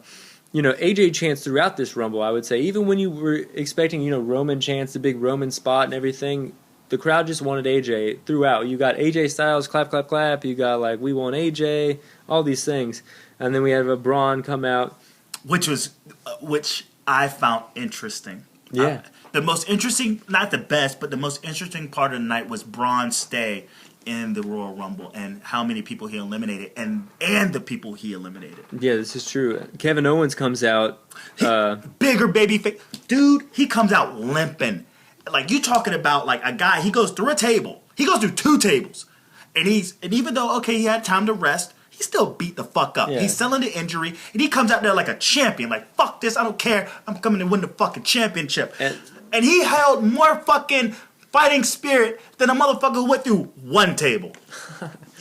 S3: AJ chants throughout this Rumble, I would say. Even when you were expecting, Roman chants, the big Roman spot and everything, the crowd just wanted AJ throughout. You got AJ Styles, clap, clap, clap. You got, like, we want AJ, all these things. And then we have a Braun come out.
S2: Which I found interesting.
S3: Yeah.
S2: The most interesting, not the best, but the most interesting part of the night was Braun's stay in the Royal Rumble and how many people he eliminated and the people he eliminated.
S3: Yeah, this is true. Kevin Owens comes out.
S2: Bigger baby face. Dude, he comes out limping. Like, you talking about, like, a guy, he goes through a table. He goes through 2 tables. And even though, okay, he had time to rest, he still beat the fuck up.
S3: Yeah.
S2: He's selling the injury, and he comes out there like a champion. Like, fuck this, I don't care. I'm coming to win the fucking championship. And he held more fucking fighting spirit than a motherfucker who went through 1 table.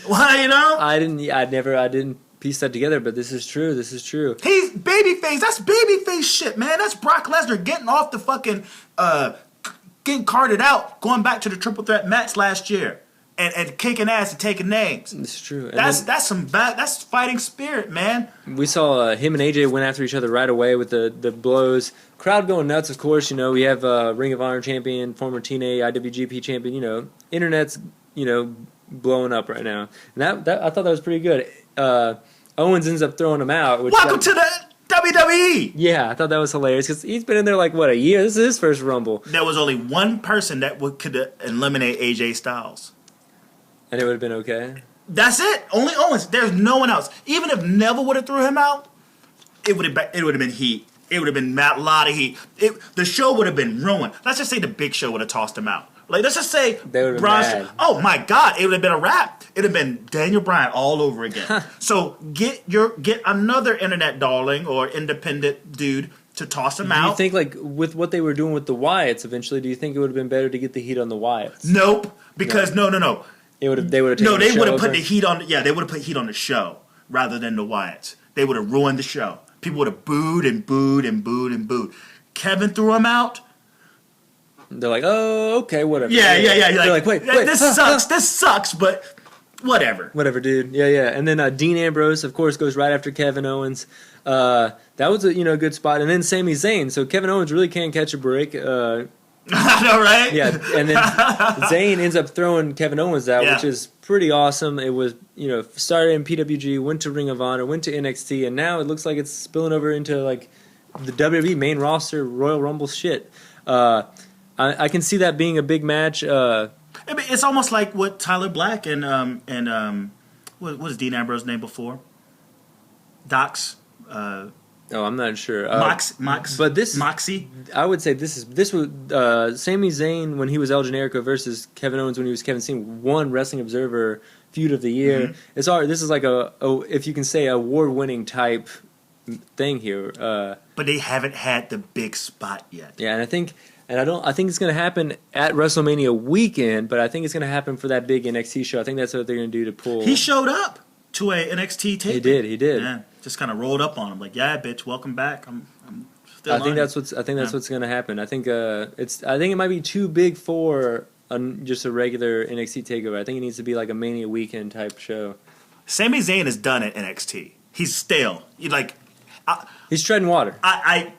S2: Well,
S3: I didn't piece that together, but this is true.
S2: He's babyface. That's babyface shit, man. That's Brock Lesnar getting off the fucking, getting carted out, going back to the triple threat match last year. And kicking ass and taking names.
S3: It's true. And
S2: that's fighting spirit, man.
S3: We saw him and AJ went after each other right away with the blows. Crowd going nuts, of course. We have Ring of Honor champion, former TNA IWGP champion. Internet's blowing up right now. And that I thought that was pretty good. Owens ends up throwing him out.
S2: Welcome to the WWE.
S3: Yeah, I thought that was hilarious because he's been in there like a year. This is his first Rumble.
S2: There was only one person that could eliminate AJ Styles.
S3: And it would have been okay?
S2: That's it. Only Owens. There's no one else. Even if Neville would have threw him out, it would have been heat. It would have been a lot of heat. The show would have been ruined. Let's just say the Big Show would have tossed him out. Like, let's just say
S3: they would have been mad.
S2: Oh my God, it would have been a wrap. It would have been Daniel Bryan all over again. So get another internet darling or independent dude to toss him out.
S3: Do you think, like, with what they were doing with the Wyatts eventually, do you think it would have been better to get the heat on the Wyatts?
S2: Nope. Because no.
S3: They would have. They would
S2: have put the heat on. Yeah, they would have put heat on the show rather than the Wyatts. They would have ruined the show. People would have booed and booed and booed and booed. Kevin threw him out.
S3: They're like, oh, okay, whatever.
S2: Yeah.
S3: They're like, wait,
S2: this sucks. This sucks, but whatever.
S3: Whatever, dude. Yeah. And then Dean Ambrose, of course, goes right after Kevin Owens. That was a good spot. And then Sami Zayn. So Kevin Owens really can't catch a break.
S2: I know, right?
S3: Yeah, and then Zayn ends up throwing Kevin Owens out, which is pretty awesome. It was, started in PWG, went to Ring of Honor, went to NXT, and now it looks like it's spilling over into, like, the WWE main roster Royal Rumble shit. I can see that being a big match.
S2: It's almost like what Tyler Black and what was Dean Ambrose's name before? Docs.
S3: Oh, I'm not sure.
S2: Mox,
S3: but this
S2: Moxie.
S3: I would say this was Sami Zayn when he was El Generico versus Kevin Owens when he was Kevin Steen, won Wrestling Observer Feud of the Year. Mm-hmm. It's hard. This is like a if you can say award-winning type thing here.
S2: But they haven't had the big spot yet.
S3: Yeah, and I think it's going to happen at WrestleMania weekend, but I think it's going to happen for that big NXT show. I think that's what they're going to do to pull.
S2: He showed up to a NXT tape.
S3: He did.
S2: Yeah, just kind of rolled up on him like, "Yeah, bitch, welcome back." I'm still.
S3: I think that's what's going to happen. I think it might be too big for just a regular NXT takeover. I think it needs to be like a Mania weekend type show.
S2: Sami Zayn has done at NXT. He's stale.
S3: He's treading water.
S2: I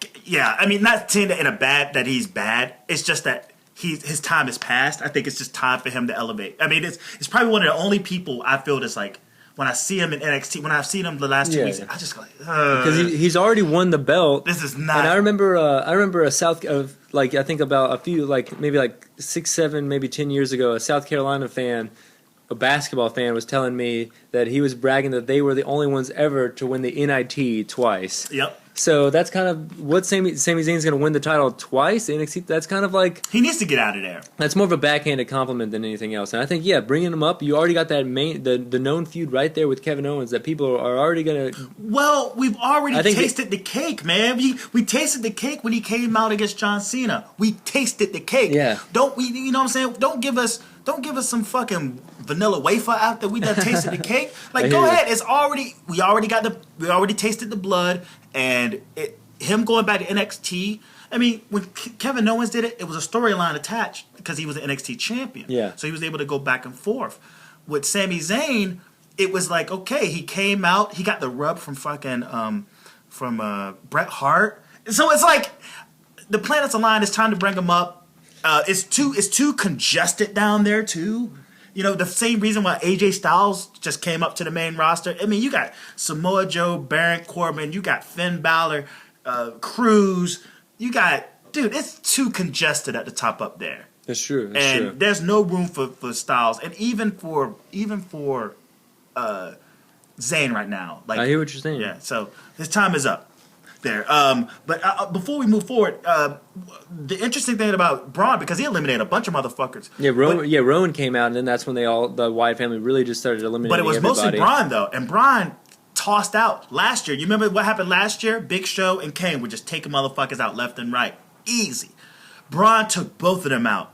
S2: mean, not saying that he's bad. It's just that his time has passed. I think it's just time for him to elevate. I mean, it's probably one of the only people I feel that's like, when I see him in NXT, when I've seen him the last 2 weeks, I just go like,
S3: because he's already won the belt.
S2: This is not.
S3: And I remember a I think about a few, like maybe like 6, 7, maybe 10 years ago, a South Carolina fan, a basketball fan, was telling me that he was bragging that they were the only ones ever to win the NIT twice.
S2: Yep.
S3: So that's kind of what Sami Zayn's going to win the title twice. NXT. That's kind of like
S2: he needs to get out of there.
S3: That's more of a backhanded compliment than anything else. And I think bringing him up, you already got that the known feud right there with Kevin Owens that people are already going to.
S2: Well, we've already tasted the cake, man. We tasted the cake when he came out against John Cena. We tasted the cake.
S3: Yeah.
S2: Don't we? You know what I'm saying? Don't give us some fucking vanilla wafer after we done tasted the cake. Like, go ahead. We already tasted the blood. And him going back to NXT, I mean, when Kevin Owens did it, it was a storyline attached because he was an NXT champion.
S3: Yeah.
S2: So he was able to go back and forth. with Sami Zayn, it was like, okay, he came out, he got the rub from fucking Bret Hart. So it's like the planets align. It's time to bring him up. It's too congested down there too. You know, the same reason why AJ Styles just came up to the main roster. I mean, you got Samoa Joe, Baron Corbin, you got Finn Balor, Cruz. You got, dude, it's too congested at the top up there.
S3: That's true.
S2: There's no room for Styles, and even for Zayn right now. Like,
S3: I hear what you're saying.
S2: Yeah, so his time is up there. But before we move forward, the interesting thing about Braun, because he eliminated a bunch of motherfuckers.
S3: Yeah, Rowan came out, and then that's when the Wyatt family really just started eliminating.
S2: But it was
S3: everybody.
S2: mostly Braun though, and Braun tossed out last year. You remember what happened last year? Big Show and Kane were just taking motherfuckers out left and right, easy. Braun took both of them out.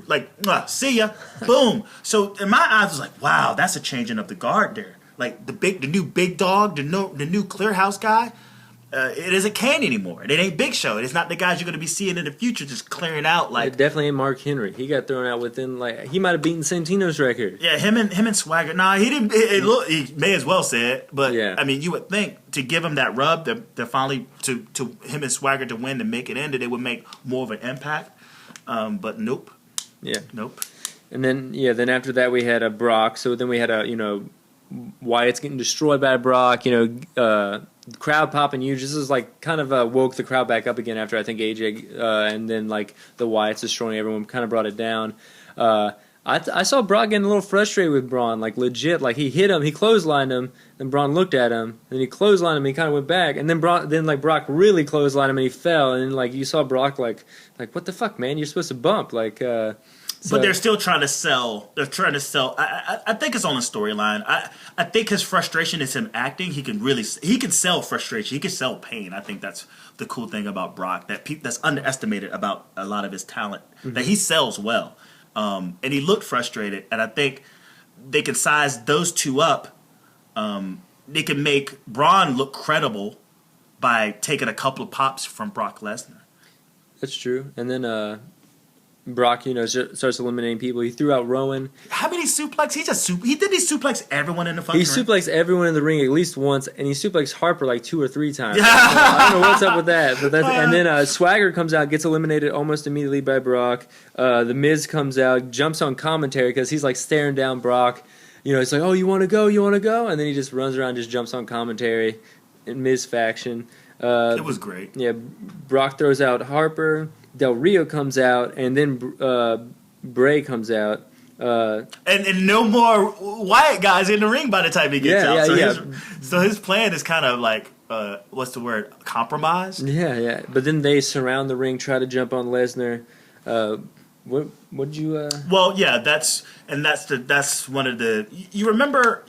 S2: Like, see ya, boom. So in my eyes, it was like, wow, that's a changing of the guard there. Like the new big dog, the new Clear House guy. It isn't Kane anymore. It ain't Big Show. It's not the guys you're going to be seeing in the future just clearing out. Like,
S3: it definitely ain't Mark Henry. He got thrown out within, like, he might have beaten Santino's record.
S2: Yeah, him and Swagger. Nah, he didn't. He may as well say it, but yeah. I mean, you would think to give him that rub, to finally to him and Swagger to win, to make it end, that it would make more of an impact. But nope.
S3: Yeah.
S2: Nope.
S3: And then after that we had a Brock. So then we had Wyatt's getting destroyed by Brock. Crowd popping huge. This is like kind of woke the crowd back up again after I think AJ and then like the Wyatts destroying everyone kind of brought it down. I saw Brock getting a little frustrated with Braun, like legit. Like he hit him, he clotheslined him, then Braun looked at him, and then he clotheslined him, and he kind of went back, and then Brock really clotheslined him, and he fell, and then like you saw Brock like what the fuck, man? You're supposed to bump So,
S2: but they're still trying to sell. They're trying to sell. I think it's on the storyline. I think his frustration is him acting. He can sell frustration. He can sell pain. I think that's the cool thing about Brock. That's underestimated about a lot of his talent. Mm-hmm. That he sells well. And he looked frustrated. And I think they can size those two up. They can make Braun look credible by taking a couple of pops from Brock Lesnar.
S3: That's true. And then Brock, starts eliminating people. He threw out Rowan.
S2: How many suplex? He suplex everyone in the fucking ring.
S3: He suplexed everyone in the ring at least once, and he suplexed Harper like 2 or 3 times. So I don't know what's up with that. But and then Swagger comes out, gets eliminated almost immediately by Brock. The Miz comes out, jumps on commentary because he's like staring down Brock. It's like, oh, you want to go? You want to go? And then he just runs around, just jumps on commentary in Miz faction.
S2: It was great.
S3: Yeah, Brock throws out Harper. Del Rio comes out, and then Bray comes out.
S2: And no more Wyatt guys in the ring by the time he gets out. So his plan is kind of like, what's the word, compromise?
S3: Yeah. But then they surround the ring, try to jump on Lesnar. What did you...
S2: Well, yeah, that's one of the... You remember...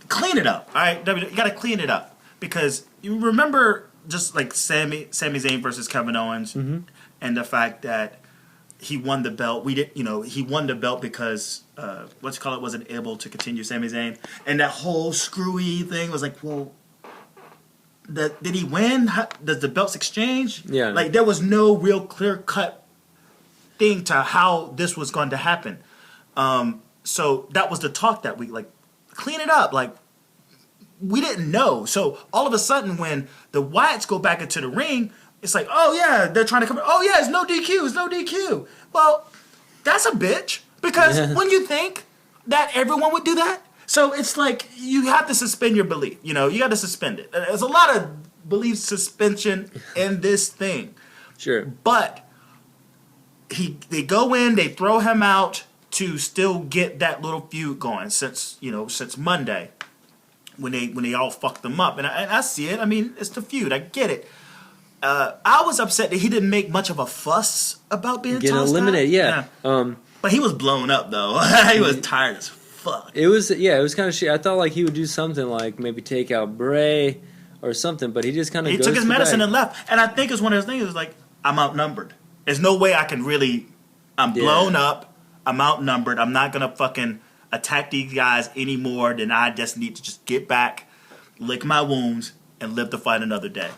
S2: Clean it up, all right? You got to clean it up. Because you remember just like Sami Zayn versus Kevin Owens... Mm-hmm. And the fact that he won the belt, he won the belt because wasn't able to continue Sami Zayn, and that whole screwy thing was like, well, did he win? Does the belts exchange?
S3: Yeah,
S2: like there was no real clear cut thing to how this was going to happen. So that was the talk that week. Like, clean it up. Like, we didn't know. So all of a sudden, when the Wyatts go back into the ring. It's like, oh, yeah, they're trying to come. Oh, yeah, it's no DQ. Well, that's a bitch. Because when you think that everyone would do that, so it's like you have to suspend your belief. You got to suspend it. There's a lot of belief suspension in this thing.
S3: Sure.
S2: But they go in, they throw him out to still get that little feud going since Monday when they all fucked them up. And I see it. I mean, it's the feud. I get it. I was upset that he didn't make much of a fuss about being
S3: getting eliminated. Yeah.
S2: But he was blown up though. He was tired as fuck.
S3: It was kind of shit. I thought like he would do something like maybe take out Bray or something, but he just kind of
S2: he took his medicine and left. And I think it's one of those things. Is like I'm outnumbered. There's no way I can really. I'm blown up. I'm outnumbered. I'm not gonna fucking attack these guys anymore. Then I just need to just get back, lick my wounds, and live to fight another day.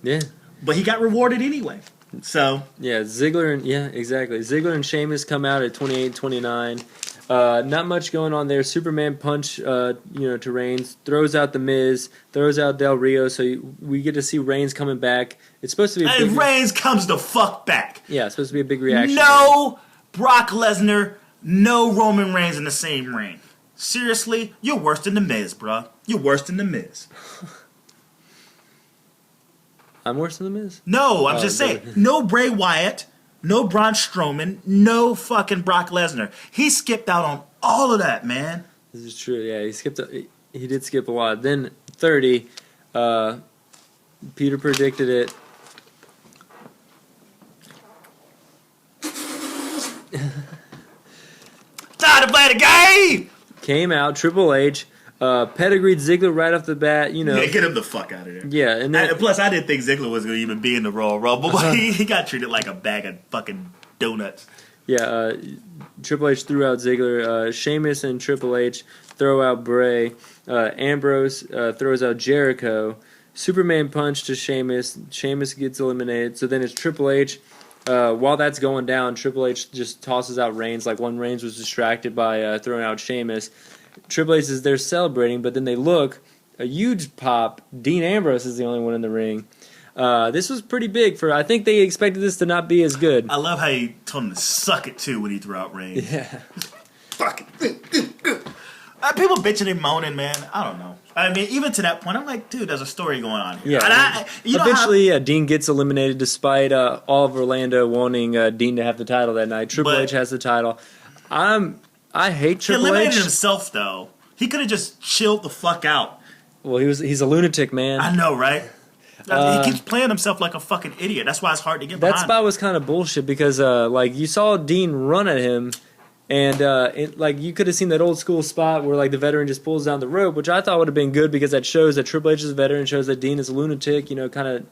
S3: Yeah.
S2: But he got rewarded anyway. So
S3: yeah, Ziggler and exactly. Ziggler and Sheamus come out at 28-29. Not much going on there. Superman punch, to Reigns, throws out the Miz, throws out Del Rio, so we get to see Reigns coming back. It's supposed to be.
S2: And Reigns comes the fuck back.
S3: Yeah, it's supposed to be a big reaction.
S2: No Brock Lesnar, no Roman Reigns in the same ring. Seriously, you're worse than the Miz, bruh. You're worse than the Miz.
S3: I'm worse than the Miz?
S2: No, I'm just saying. No Bray Wyatt, no Braun Strowman, no fucking Brock Lesnar. He skipped out on all of that, man.
S3: This is true. Yeah, he did skip a lot. Then 30, Peter predicted it.
S2: Time to play the game!
S3: Came out, Triple H, pedigreed Ziggler right off the bat,
S2: Yeah, get him the fuck out of there.
S3: Yeah, and then,
S2: plus, I didn't think Ziggler was going to even be in the Royal Rumble, but he got treated like a bag of fucking donuts.
S3: Yeah, Triple H threw out Ziggler. Sheamus and Triple H throw out Bray. Ambrose throws out Jericho. Superman punch to Sheamus. Sheamus gets eliminated. So then it's Triple H. While that's going down, Triple H just tosses out Reigns. Like when Reigns was distracted by throwing out Sheamus. Triple H is there celebrating, but then they look. A huge pop. Dean Ambrose is the only one in the ring. This was pretty big I think they expected this to not be as good.
S2: I love how he told him to suck it too when he threw out Reigns.
S3: Yeah.
S2: Fuck it. People bitching and moaning, man. I don't know. I mean, even to that point, I'm like, dude, there's a story going on here.
S3: Yeah. Eventually, Dean gets eliminated despite all of Orlando wanting Dean to have the title that night. Triple H has the title. I hate Triple H.
S2: He eliminated himself, though. He could have just chilled the fuck out.
S3: Well, he's a lunatic, man.
S2: I know, right? He keeps playing himself like a fucking idiot. That's why it's hard to get behind
S3: That spot was kind of bullshit because, you saw Dean run at him, and you could have seen that old school spot where the veteran just pulls down the rope, which I thought would have been good because that shows that Triple H is a veteran, shows that Dean is a lunatic. Kind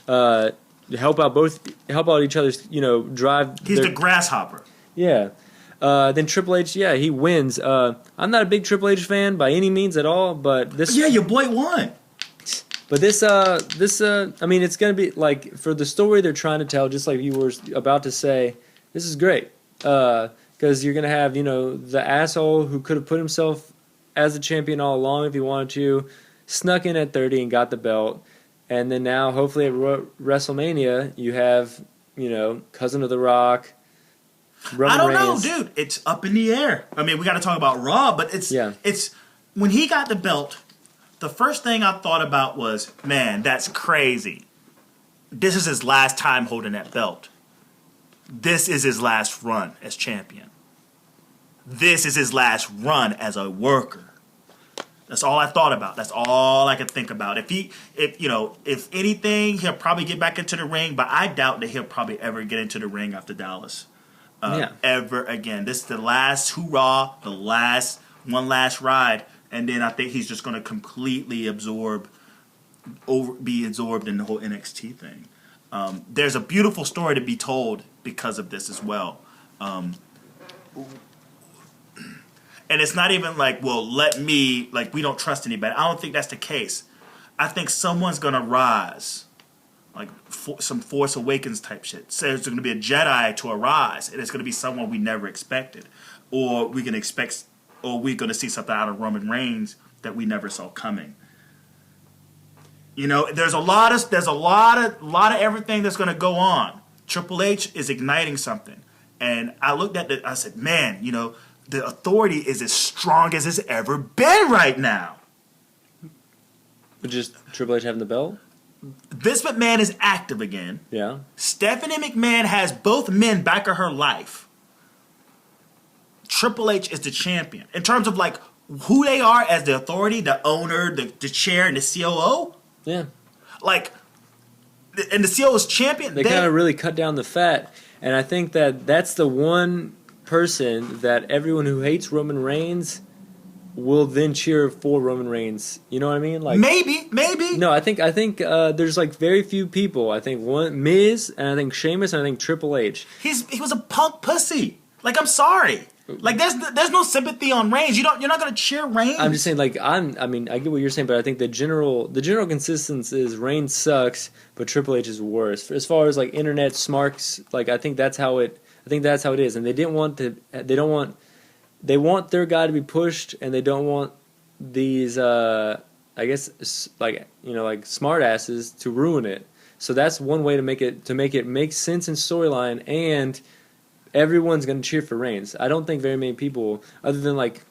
S3: of help out each other's drive.
S2: He's the grasshopper.
S3: Yeah. Then Triple H, he wins. I'm not a big Triple H fan by any means at all, but this.
S2: Yeah, your boy won.
S3: But it's gonna be for the story they're trying to tell, just like you were about to say, this is great. Because you're gonna have the asshole who could have put himself as the champion all along if he wanted to, snuck in at 30 and got the belt, and then now hopefully at WrestleMania you have Cousin of the Rock. Roman
S2: I don't
S3: Reigns.
S2: know, dude. It's up in the air. I mean, we got to talk about Raw, but it's when he got the belt, the first thing I thought about was, man, that's crazy. This is his last time holding that belt. This is his last run as champion. This is his last run as a worker. That's all I thought about. That's all I could think about. If anything, he'll probably get back into the ring, but I doubt that he'll probably ever get into the ring after Dallas. Ever again. This is the last hoorah, one last ride, and then I think he's just going to completely be absorbed in the whole NXT thing. There's a beautiful story to be told because of this as well. And it's not even we don't trust anybody. I don't think that's the case. I think someone's going to rise. Some Force Awakens type shit. So there's going to be a Jedi to arise, and it's going to be someone we never expected, or we're going to see something out of Roman Reigns that we never saw coming. There's a lot of everything that's going to go on. Triple H is igniting something, and I looked at it. I said, man, the Authority is as strong as it's ever been right now.
S3: But just Triple H having the belt.
S2: Vince McMahon is active again.
S3: Yeah.
S2: Stephanie McMahon has both men back of her life. Triple H is the champion. In terms of who they are as the Authority, the owner, the chair, and the COO.
S3: Yeah.
S2: And the COO is champion.
S3: They kind of really cut down the fat. And I think that's the one person that everyone who hates Roman Reigns will then cheer for Roman Reigns. You know what I mean?
S2: Maybe.
S3: No, I think there's very few people. I think Miz, and I think Sheamus, and I think Triple H.
S2: He was a punk pussy. I'm sorry. There's no sympathy on Reigns. You're not gonna cheer Reigns.
S3: I'm just saying I get what you're saying, but I think the general consistency is Reigns sucks, but Triple H is worse. As far as internet smarks, I think that's how it is. And they don't want they want their guy to be pushed, and they don't want these, I guess, like smart asses to ruin it. So that's one way to make it make sense in storyline, and everyone's going to cheer for Reigns. I don't think very many people, other than like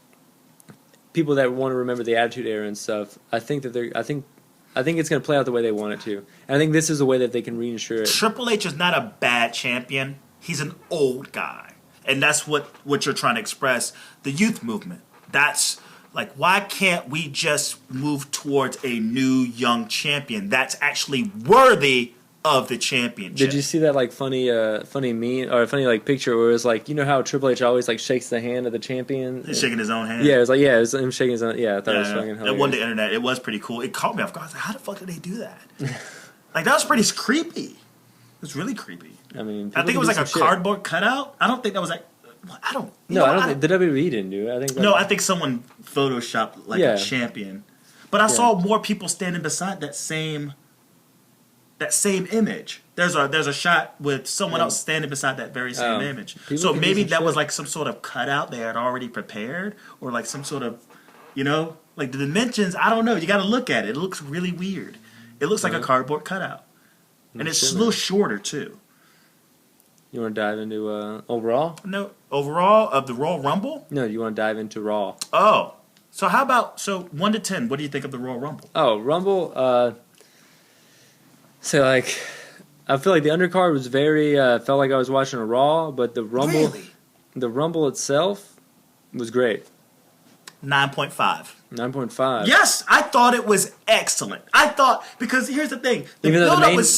S3: people that want to remember the Attitude Era and stuff, I think it's going to play out the way they want it to. And I think this is a way that they can reinsure it.
S2: Triple H is not a bad champion. He's an old guy. And that's what you're trying to express. The youth movement. That's like, why can't we just move towards a new young champion that's actually worthy of the championship?
S3: Did you see that like funny meme or funny like picture where it was like, you know how Triple H always like shakes the hand of the champion?
S2: He's shaking his own hand.
S3: Yeah, it was him shaking his own. Yeah, I thought it was fucking hilarious.
S2: It won the internet. It was pretty cool. It caught me off guard. I was like, how the fuck did they do that? Like, that was pretty creepy. It was really creepy.
S3: I mean,
S2: I think it was like a cardboard cutout. I don't think that was like. I don't.
S3: I don't think the WWE didn't do it. I think.
S2: I think someone photoshopped like a champion. But I saw more people standing beside that same image. There's a shot with someone else standing beside that very same image. So maybe that was like some sort of cutout they had already prepared, or like some sort of, like the dimensions. I don't know. You got to look at it. It looks really weird. It looks like a cardboard cutout, and it's a little shorter too.
S3: You want to dive into overall?
S2: No, overall of the Royal Rumble.
S3: No, you want to dive into Raw.
S2: Oh, so how about 1 to 10? What do you think of the Royal Rumble?
S3: Oh, Rumble. So like, I feel like the undercard was very felt like I was watching a Raw, but the Rumble itself was great.
S2: 9.5.
S3: 9.5.
S2: Yes, I thought it was excellent. Because here's the thing. The build-up was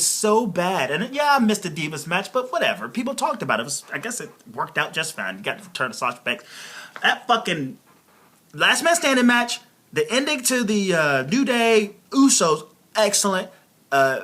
S2: so bad. And yeah, I missed the Divas match, but whatever. People talked about it. I guess it worked out just fine. You got to return to Sasha Banks. That fucking last man standing match, the ending to the New Day Usos, excellent. Kalisto,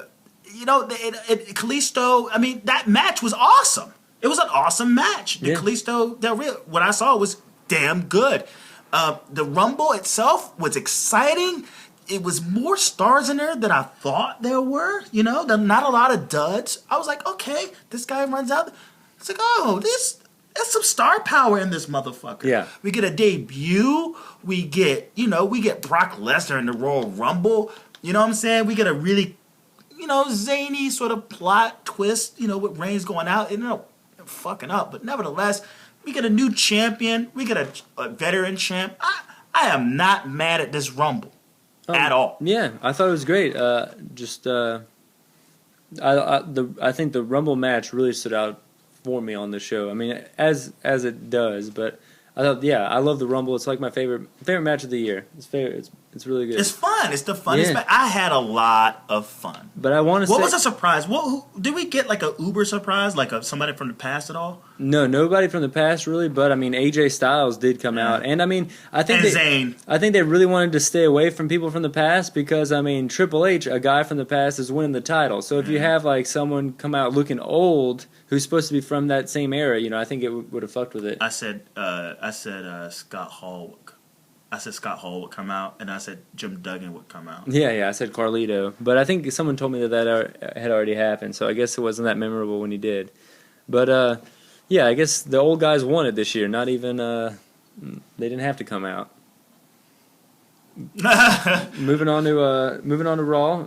S2: I mean, that match was awesome. It was an awesome match. The Kalisto Del Rio, what I saw was damn good. The Rumble itself was exciting. It was more stars in there than I thought there were. Not a lot of duds. I was like, okay, this guy runs out. It's like, oh, there's some star power in this motherfucker.
S3: Yeah.
S2: We get a debut. We get Brock Lesnar in the Royal Rumble. You know what I'm saying? We get a really, zany sort of plot twist, with Reigns going out. Fucking up. But nevertheless, we get a new champion. We get a veteran champ. I am not mad at this Rumble at all.
S3: Yeah, I thought it was great. I think the Rumble match really stood out for me on the show. I mean, as it does, but I thought, I love the Rumble. It's like my favorite match of the year. It's really good.
S2: It's fun. It's the funnest match. I had a lot of fun.
S3: But I want to say,
S2: what was a surprise? Did we get like a uber surprise, like somebody from the past at all?
S3: No, nobody from the past really. But I mean, AJ Styles did come out, and I mean, I think
S2: Zayn.
S3: I think they really wanted to stay away from people from the past because I mean, Triple H, a guy from the past, is winning the title. So if you have like someone come out looking old who's supposed to be from that same era, I think it would have fucked with it.
S2: I said Scott Hall. I said Scott Hall would come out, and I said Jim Duggan would come out.
S3: Yeah, I said Carlito. But I think someone told me that had already happened, so I guess it wasn't that memorable when he did. But, I guess the old guys won it this year. Not even, they didn't have to come out. Moving on to Raw.